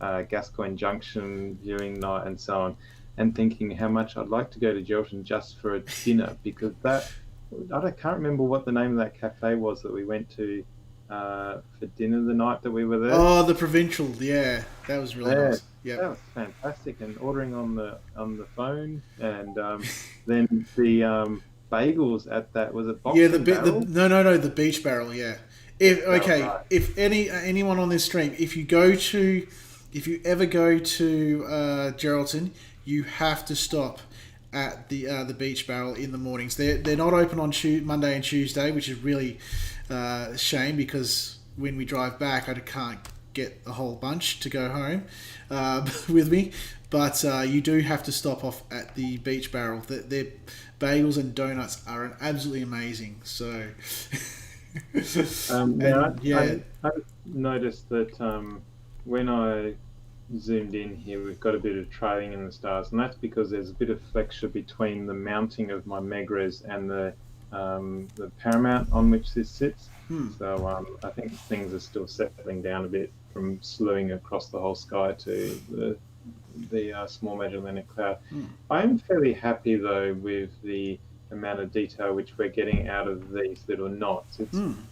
Gascoyne Junction viewing night and so on, and thinking how much I'd like to go to Gelton just for a dinner, because I can't remember what the name of that cafe was that we went to for dinner the night that we were there. Oh, the Provincial, yeah, that was really nice. Yeah, that was fantastic. And ordering on the phone, and then the bagels at that, was it Boxing Barrel? No, the Beach Barrel. Yeah. If anyone on this stream, if you ever go to Geraldton, you have to stop at the Beach Barrel in the mornings. They're not open on Monday and Tuesday, which is really a shame, because when we drive back, I can't get a whole bunch to go home with me. But you do have to stop off at the Beach Barrel. Their bagels and donuts are absolutely amazing. So, I noticed that when I zoomed in here, we've got a bit of trailing in the stars, and that's because there's a bit of flexure between the mounting of my Megres and the paramount on which this sits. So I think things are still settling down a bit from slewing across the whole sky to the small Magellanic cloud. I am fairly happy though with the amount of detail which we're getting out of these little knots.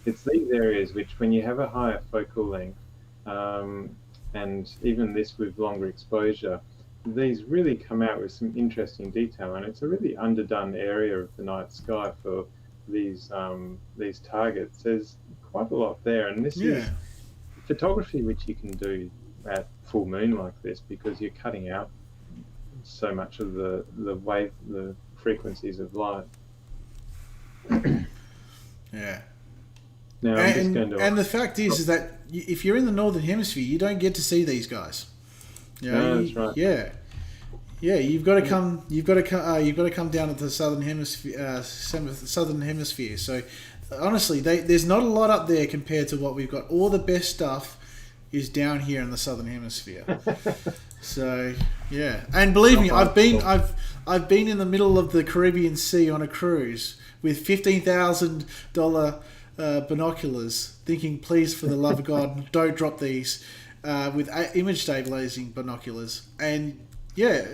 It's these areas which, when you have a higher focal length, and even this with longer exposure, these really come out with some interesting detail, and it's a really underdone area of the night sky for these targets. There's quite a lot there, and this is photography which you can do at full moon like this, because you're cutting out so much of the frequencies of light. Yeah. Now, and the fact is that if you're in the northern hemisphere, you don't get to see these guys. That's right. Yeah. You've got to come. You've got to come down to the southern hemisphere. So, honestly, there's not a lot up there compared to what we've got. All the best stuff is down here in the southern hemisphere. So yeah, and believe me, I've been in the middle of the Caribbean Sea on a cruise with $15,000 binoculars, thinking, please, for the love of God, don't drop these, with image stabilizing binoculars. And yeah,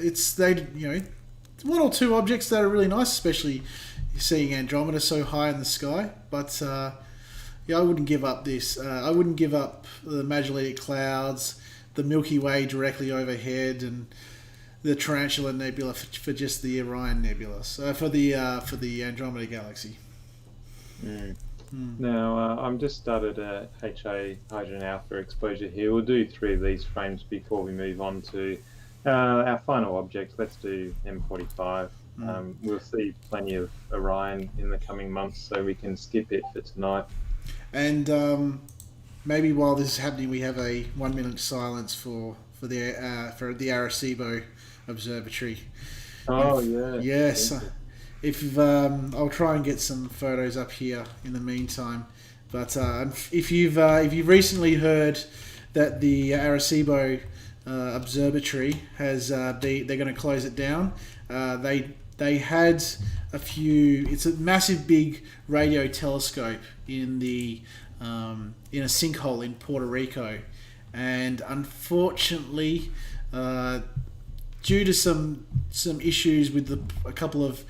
one or two objects that are really nice, especially seeing Andromeda so high in the sky. But I wouldn't give up this. I wouldn't give up the Magellanic Clouds, the Milky Way directly overhead, and the Tarantula Nebula for just the Orion Nebula. So for the Andromeda Galaxy. Now, I'm just started a HA hydrogen alpha exposure here. We'll do 3 of these frames before we move on to our final object. Let's do M45. We'll see plenty of Orion in the coming months, so we can skip it for tonight. And maybe while this is happening, we have a 1 minute silence for the Arecibo Observatory. Oh, yeah. Yes. If I'll try and get some photos up here in the meantime. But if you've recently heard that the Arecibo Observatory they're going to close it down. They had a few. It's a massive, big radio telescope in a sinkhole in Puerto Rico, and unfortunately, due to some issues with a couple of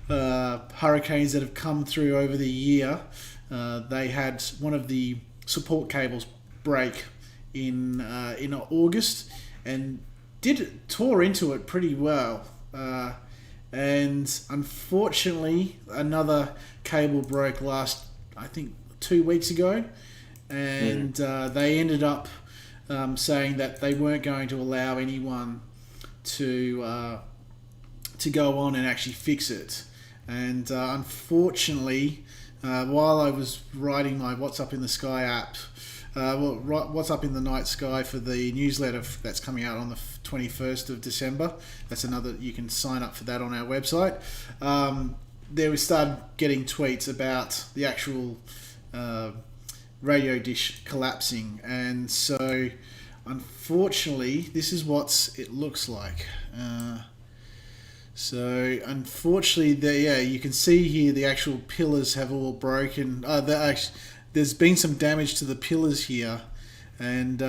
hurricanes that have come through over the year, they had one of the support cables break in August, and tore into it pretty well. And unfortunately, another cable broke I think 2 weeks ago, and they ended up saying that they weren't going to allow anyone to go on and actually fix it. And unfortunately, while I was writing my What's Up in the Sky app, What's Up in the Night Sky for the newsletter that's coming out on the 21st of December. That's you can sign up for that on our website. We started getting tweets about the actual radio dish collapsing, and so unfortunately, this is what it looks like. So unfortunately, you can see here the actual pillars have all broken. There's been some damage to the pillars here, and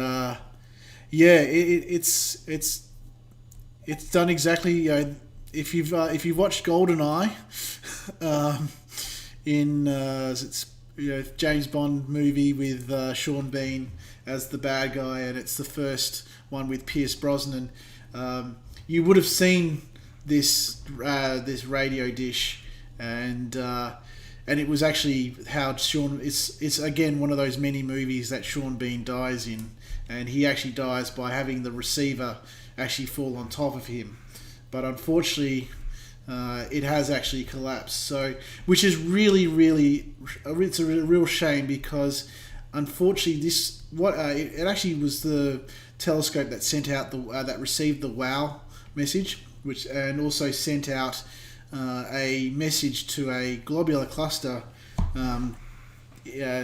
it's done exactly. If you've watched GoldenEye, in it's James Bond movie with Sean Bean as the bad guy, and it's the first one with Pierce Brosnan. You would have seen this radio dish, and it was actually how Sean. It's again one of those many movies that Sean Bean dies in, and he actually dies by having the receiver actually fall on top of him. But unfortunately, it has actually collapsed. So, which is really, it's a real shame, because unfortunately, it actually was the telescope that sent out that received the WOW message, and also sent out a message to a globular cluster,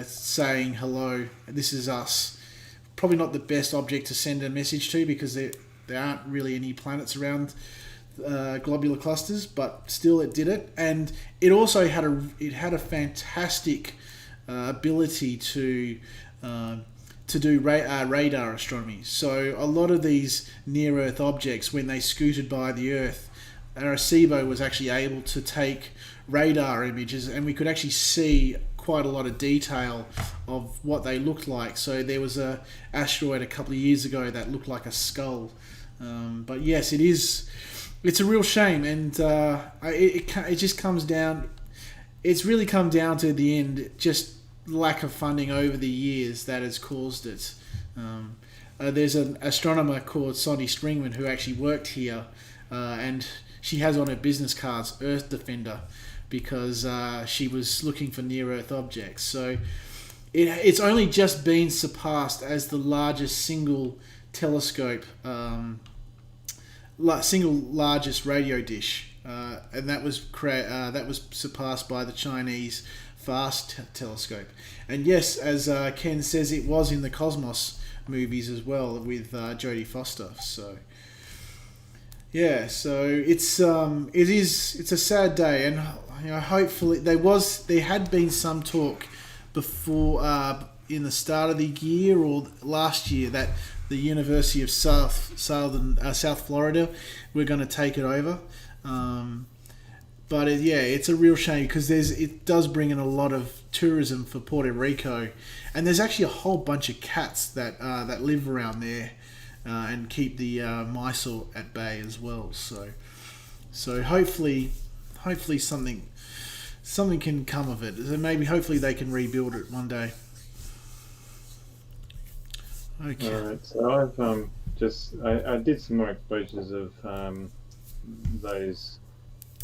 saying hello, this is us. Probably not the best object to send a message to, because there aren't really any planets around globular clusters, but still it did it. And it also had a fantastic ability to do radar astronomy. So a lot of these near Earth objects, when they scooted by the Earth, Arecibo was actually able to take radar images, and we could actually see quite a lot of detail of what they looked like. So there was a asteroid a couple of years ago that looked like a skull. But yes, it's a real shame, and it just comes down. It's really come down to the end, just lack of funding over the years that has caused it. There's an astronomer called Sonny Stringman who actually worked here, and she has on her business cards Earth Defender, because she was looking for near-Earth objects. So it's only just been surpassed as the largest single telescope, single largest radio dish, and that was surpassed by the Chinese FAST telescope. And yes, as Ken says, it was in the Cosmos movies as well with Jodie Foster. So yeah, so it's a sad day, and hopefully there had been some talk before in the start of the year or last year that the University of South Florida were going to take it over. But it's a real shame, because it does bring in a lot of tourism for Puerto Rico, and there's actually a whole bunch of cats that live around there and keep the mice at bay as well. So hopefully something can come of it. So maybe hopefully they can rebuild it one day. Okay. All right. So I've I did some more exposures of those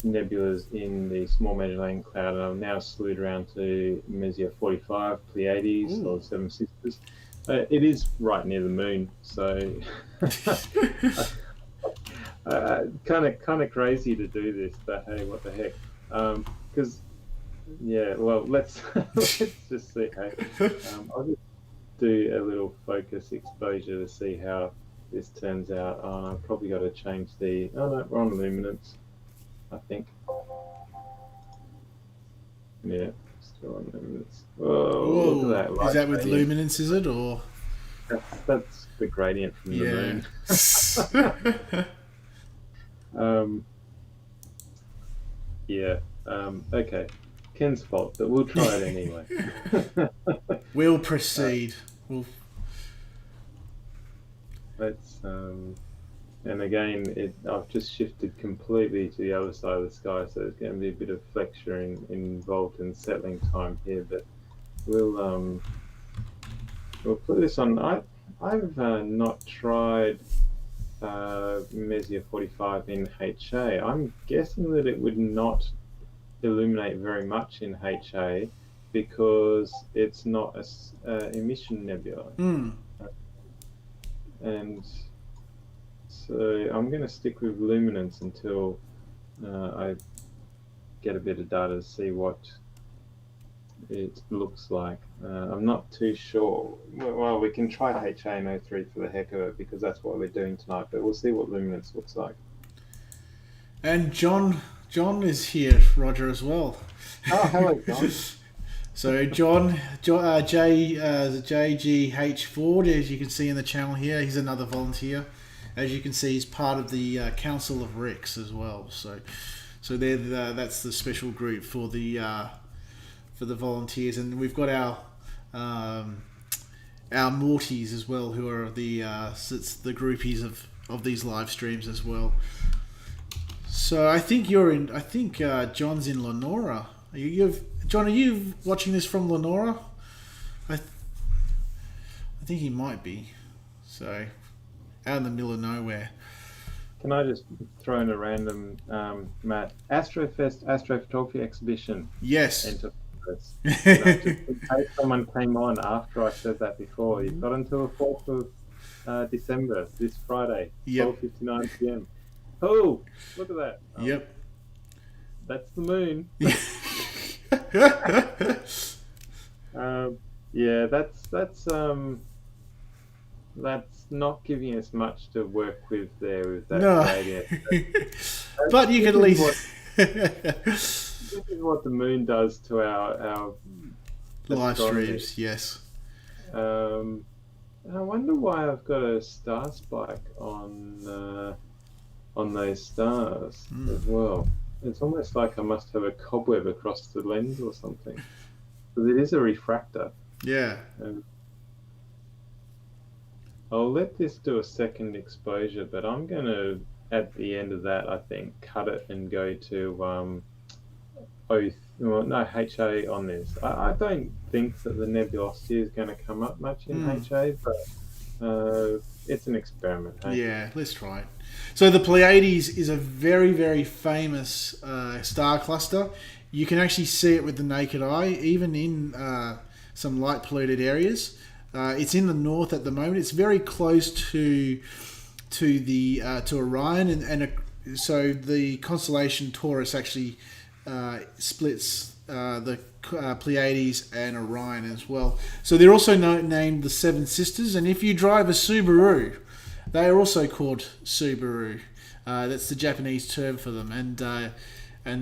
nebulas in the Small Magellanic Cloud, and I've now slewed around to Messier 45, Pleiades, or Seven Sisters. It is right near the moon, so kind of crazy to do this, but hey, what the heck? Because let's just see. Hey, I'll just do a little focus exposure to see how this turns out. I've probably got to change the. Oh no, we're on luminance, I think. Yeah, still on luminance. Oh, look at that! Is that with luminance? Is it, or that's the gradient from the moon? Okay. Ken's fault, but we'll try it anyway. We'll proceed. Let's and again, I've just shifted completely to the other side of the sky, so there's going to be a bit of flexure involved in settling time here. But we'll put this on. I've not tried Messier 45 in HA. I'm guessing that it would not illuminate very much in HA because it's not a emission nebula. And so I'm going to stick with luminance until I get a bit of data to see what it looks like. I'm not too sure. Well, we can try HA03 for the heck of it because that's what we're doing tonight. But we'll see what luminance looks like. And John is here, Roger, as well. Oh, hello, John. So JGH Ford, as you can see in the channel here, he's another volunteer. As you can see, he's part of the Council of Rex as well. So that's the special group for the volunteers, and we've got our Morties as well, who are the groupies of these live streams as well. So I think John's in Lenora. John, are you watching this from Lenora? I think he might be. So, out in the middle of nowhere. Can I just throw in a random, Matt? Astrofest Astrophotography Exhibition. Yes. Enter just in case someone came on after I said that before. You've got until the 4th of December, this Friday, 12:59 p.m. Oh, look at that. Yep. That's the moon. Yeah, that's not giving us much to work with there with that gradient. But you can at least. This is what the moon does to our live streams. Yes. I wonder why I've got a star spike on those stars as well. It's almost like I must have a cobweb across the lens or something. Because it is a refractor. Yeah. I'll let this do a second exposure, but I'm going to, at the end of that, I think, cut it and go to HA on this. I don't think that the nebulosity is going to come up much in HA, but it's an experiment. Hey? Yeah, let's try it. So the Pleiades is a very, very famous star cluster. You can actually see it with the naked eye, even in some light polluted areas. It's in the north at the moment. It's very close to Orion, so the constellation Taurus actually splits the Pleiades and Orion as well. So they're also named the Seven Sisters, and if you drive a Subaru, they are also called Subaru. That's the Japanese term for them, and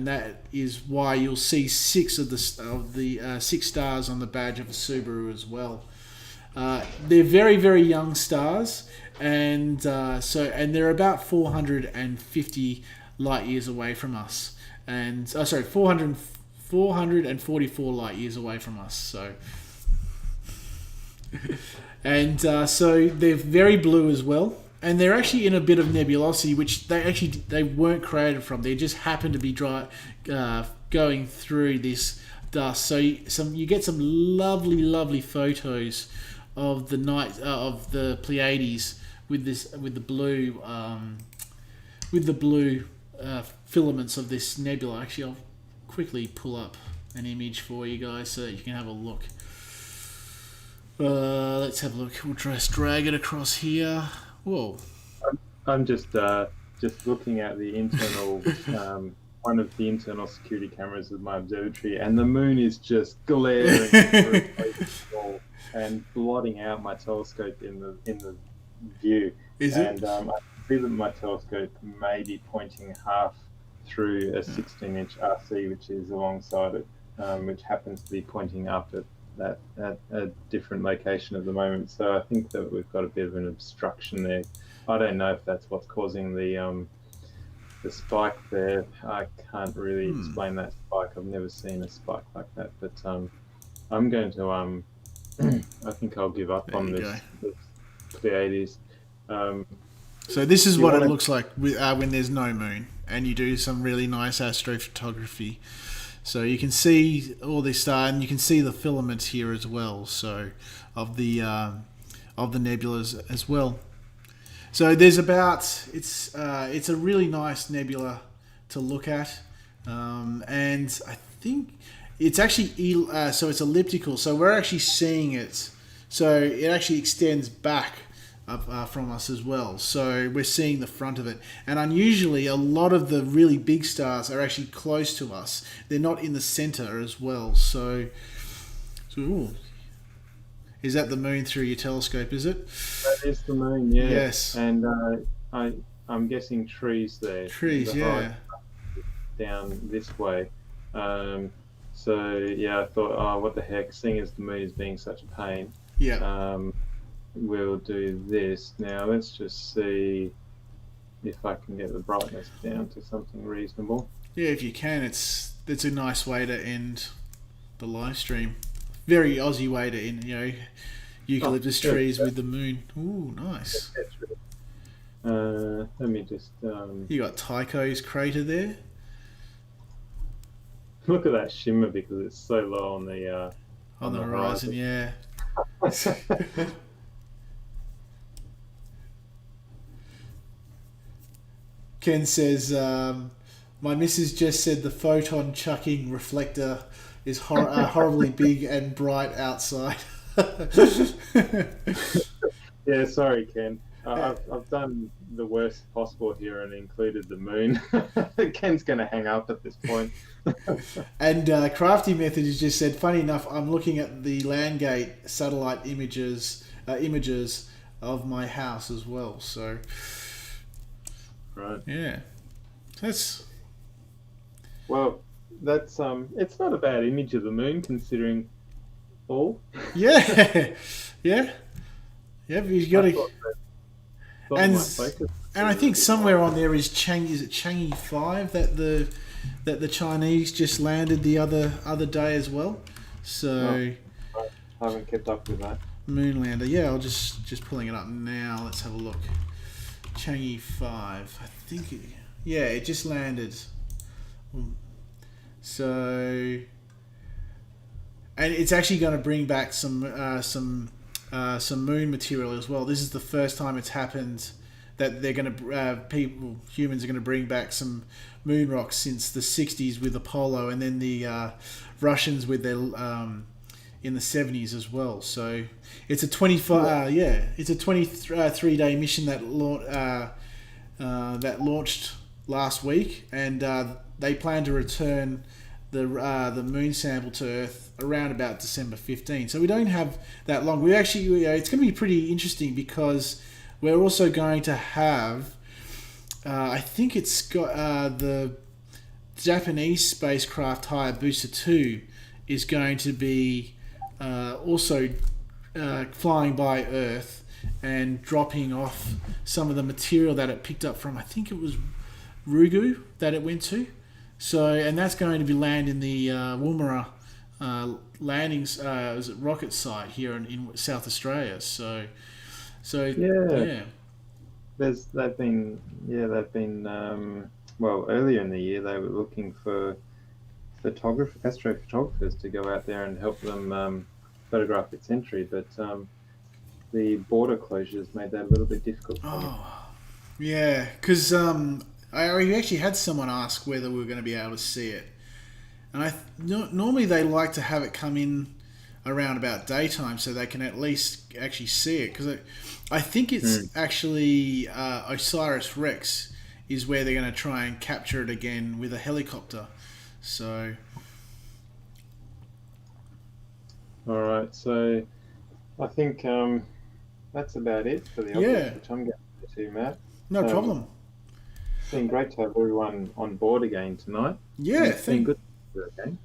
that is why you'll see six of the 6 stars on the badge of a Subaru as well. They're very, very young stars, and they're about 450 light years away from us, and 444 light years away from us. So. And so they're very blue as well, and they're actually in a bit of nebulosity, which they weren't created from. They just happen to be going through this dust. So you get some lovely photos of the night of the Pleiades with the blue filaments of this nebula. Actually, I'll quickly pull up an image for you guys so that you can have a look. Let's have a look. We'll just drag it across here. Whoa. I'm just looking at the internal one of the internal security cameras of my observatory, and the moon is just glaring through the wall and blotting out my telescope in the view. Is it? And I see that my telescope may be pointing half through a 16-inch RC, which is alongside it, which happens to be pointing up at a different location at the moment. So I think that we've got a bit of an obstruction there. I don't know if that's what's causing the spike there. I can't really explain that spike. I've never seen a spike like that. But I'm going to I think I'll give up on this Pleiades. So this is what it looks like when there's no moon and you do some really nice astrophotography. So you can see all this star, and you can see the filaments here as well. So of the nebulas as well. So there's it's a really nice nebula to look at, and I think it's actually so it's elliptical. So we're actually seeing it. So it actually extends back from us as well. So we're seeing the front of it. And unusually, a lot of the really big stars are actually close to us. They're not in the center as well. So Ooh. Is that the moon through your telescope, is it? That is the moon, yeah. Yes. And I'm guessing trees there. Trees, The yeah. down this way. So yeah, I thought, oh, what the heck? Seeing as the moon is being such a pain, Yeah. we'll do this. Now let's just see if I can get the brightness down to something reasonable. Yeah, if you can, it's a nice way to end the live stream. Very Aussie way to end, eucalyptus trees with the moon. Ooh, nice. Let me just. You got Tycho's crater there. Look at that shimmer because it's so low on the horizon. Yeah. Ken says, my missus just said the photon chucking reflector is horribly big and bright outside. Yeah, sorry, Ken. I've done the worst possible here and included the moon. Ken's going to hang up at this point. And Crafty Method has just said, funny enough, I'm looking at the Landgate satellite images of my house as well. So, right. Yeah. That's it's not a bad image of the moon considering all. Yeah. Yeah. Yeah, but you've got to. And I think somewhere on there is Chang'e 5 that the Chinese just landed the other day as well. So I haven't kept up with that. Moonlander. Yeah, I'll just pulling it up now. Let's have a look. Chang'e 5. I think it just landed. So, and it's actually going to bring back some moon material as well. This is the first time it's happened that they're going to humans are going to bring back some moon rocks since the 60s with Apollo, and then the Russians with their in the 70s as well. So it's a 23-day mission that launched last week, and they plan to return the moon sample to Earth around about December 15. So we don't have that long. We actually, it's going to be pretty interesting because we're also going to have, I think it's got the Japanese spacecraft Hayabusa 2 is going to be also flying by Earth and dropping off some of the material that it picked up from, I think it was Ryugu that it went to. So, and that's going to be landing the Woomera landings rocket site here in South Australia. So yeah. They've been earlier in the year they were looking for astrophotographers to go out there and help them photograph its entry, but the border closures made that a little bit difficult. Yeah, because I actually had someone ask whether we were going to be able to see it, and normally they like to have it come in around about daytime so they can at least actually see it, because I think it's actually Osiris-Rex is where they're going to try and capture it again with a helicopter. So, all right, so I think that's about it for the obvious, which I'm going to Matt. No problem. It's been great to have everyone on board again tonight. Yeah, it's been good to do again.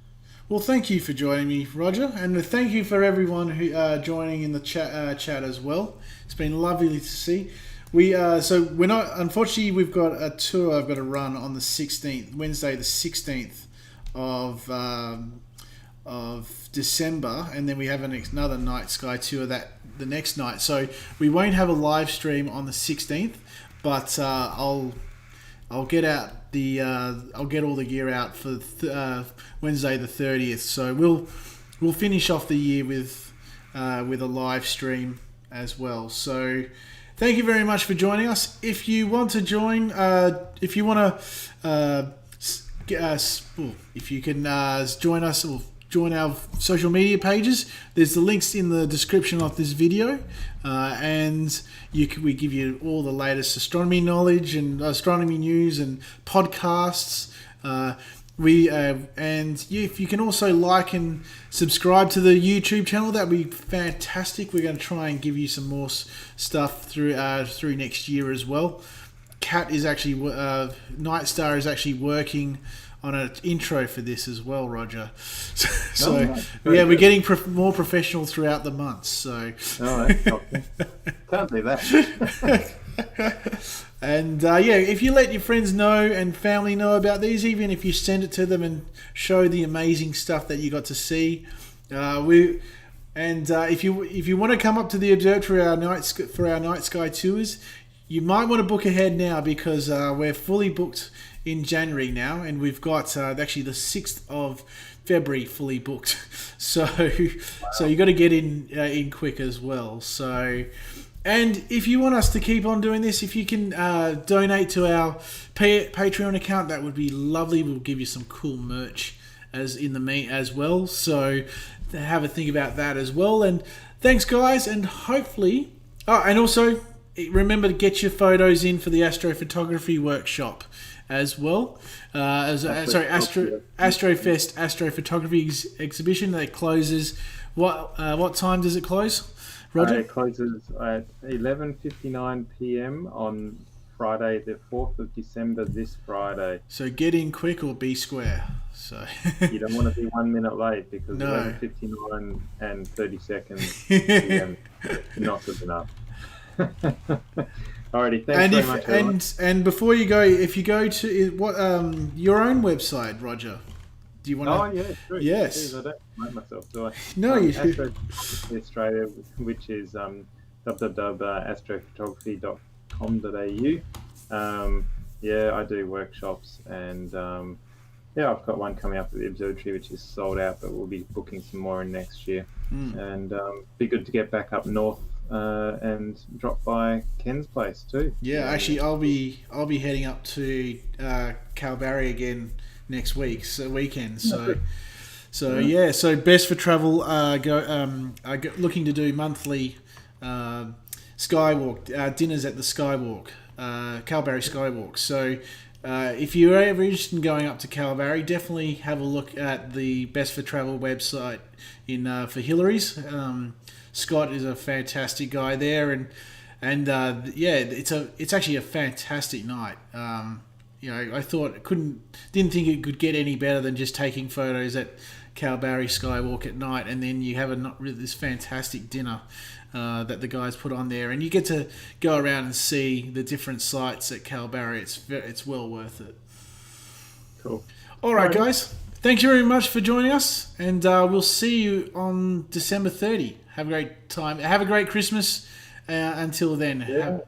Well, thank you for joining me, Roger, and thank you for everyone who joining in the chat as well. It's been lovely to see. So we're not. Unfortunately, we've got a tour I've got to run on the 16th, Wednesday, the 16th of December, and then we have another night sky tour the next night. So we won't have a live stream on the 16th, but I'll get out I'll get all the gear out for Wednesday the 30th. So we'll finish off the year with a live stream as well. So thank you very much for joining us. If you want to join, if you can join us or join our social media pages, there's the links in the description of this video, and we give you all the latest astronomy knowledge and astronomy news and podcasts. If you can also like and subscribe to the YouTube channel, that'd be fantastic. We're going to try and give you some more stuff through next year as well. Kat is actually Nightstar is actually working on an intro for this as well, Roger. So we're getting more professional throughout the months. So that's helpful. Can't do that. And if you let your friends know and family know about these, even if you send it to them and show the amazing stuff that you got to see, if you want to come up to the observatory for our night sky tours, you might want to book ahead now, because we're fully booked in January now, and we've got actually the 6th of February fully booked. So you got to get in quick as well. So. And if you want us to keep on doing this, if you can donate to our Patreon account, that would be lovely. We'll give you some cool merch as well. So have a think about that as well. And thanks, guys. And hopefully, and also remember to get your photos in for the astrophotography workshop as well. Astrofest Astrophotography exhibition that closes. What time does it close? Roger? It closes at 11:59 p.m. on Friday, the 4th of December, this Friday. So get in quick or be square. So you don't want to be 1 minute late, because 11:59 and 30 seconds p.m. not good enough. Alrighty, thanks very much. And before you go, if you go to your own website, Roger. Do you want to? Oh, yeah, true. Yes. Jeez, I don't promote myself, do I? No, you do. Astrophotography Australia, which is www.astrophotography.com.au. I do workshops, and I've got one coming up at the Observatory, which is sold out, but we'll be booking some more in next year. And be good to get back up north and drop by Ken's place too. Yeah, actually, I'll be heading up to Kalbarri again next weekend. So Best for Travel looking to do monthly skywalk dinners at the Skywalk, Kalbarri Skywalk. So if you're ever interested in going up to Kalbarri, definitely have a look at the Best for Travel website for Hillary's. Scott is a fantastic guy there, and it's actually a fantastic night. I thought didn't think it could get any better than just taking photos at Kalbarri Skywalk at night, and then you have this fantastic dinner that the guys put on there, and you get to go around and see the different sites at Kalbarri. It's well worth it. Cool. All right, guys. Thank you very much for joining us, and we'll see you on December 30. Have a great time. Have a great Christmas. Until then. Yeah.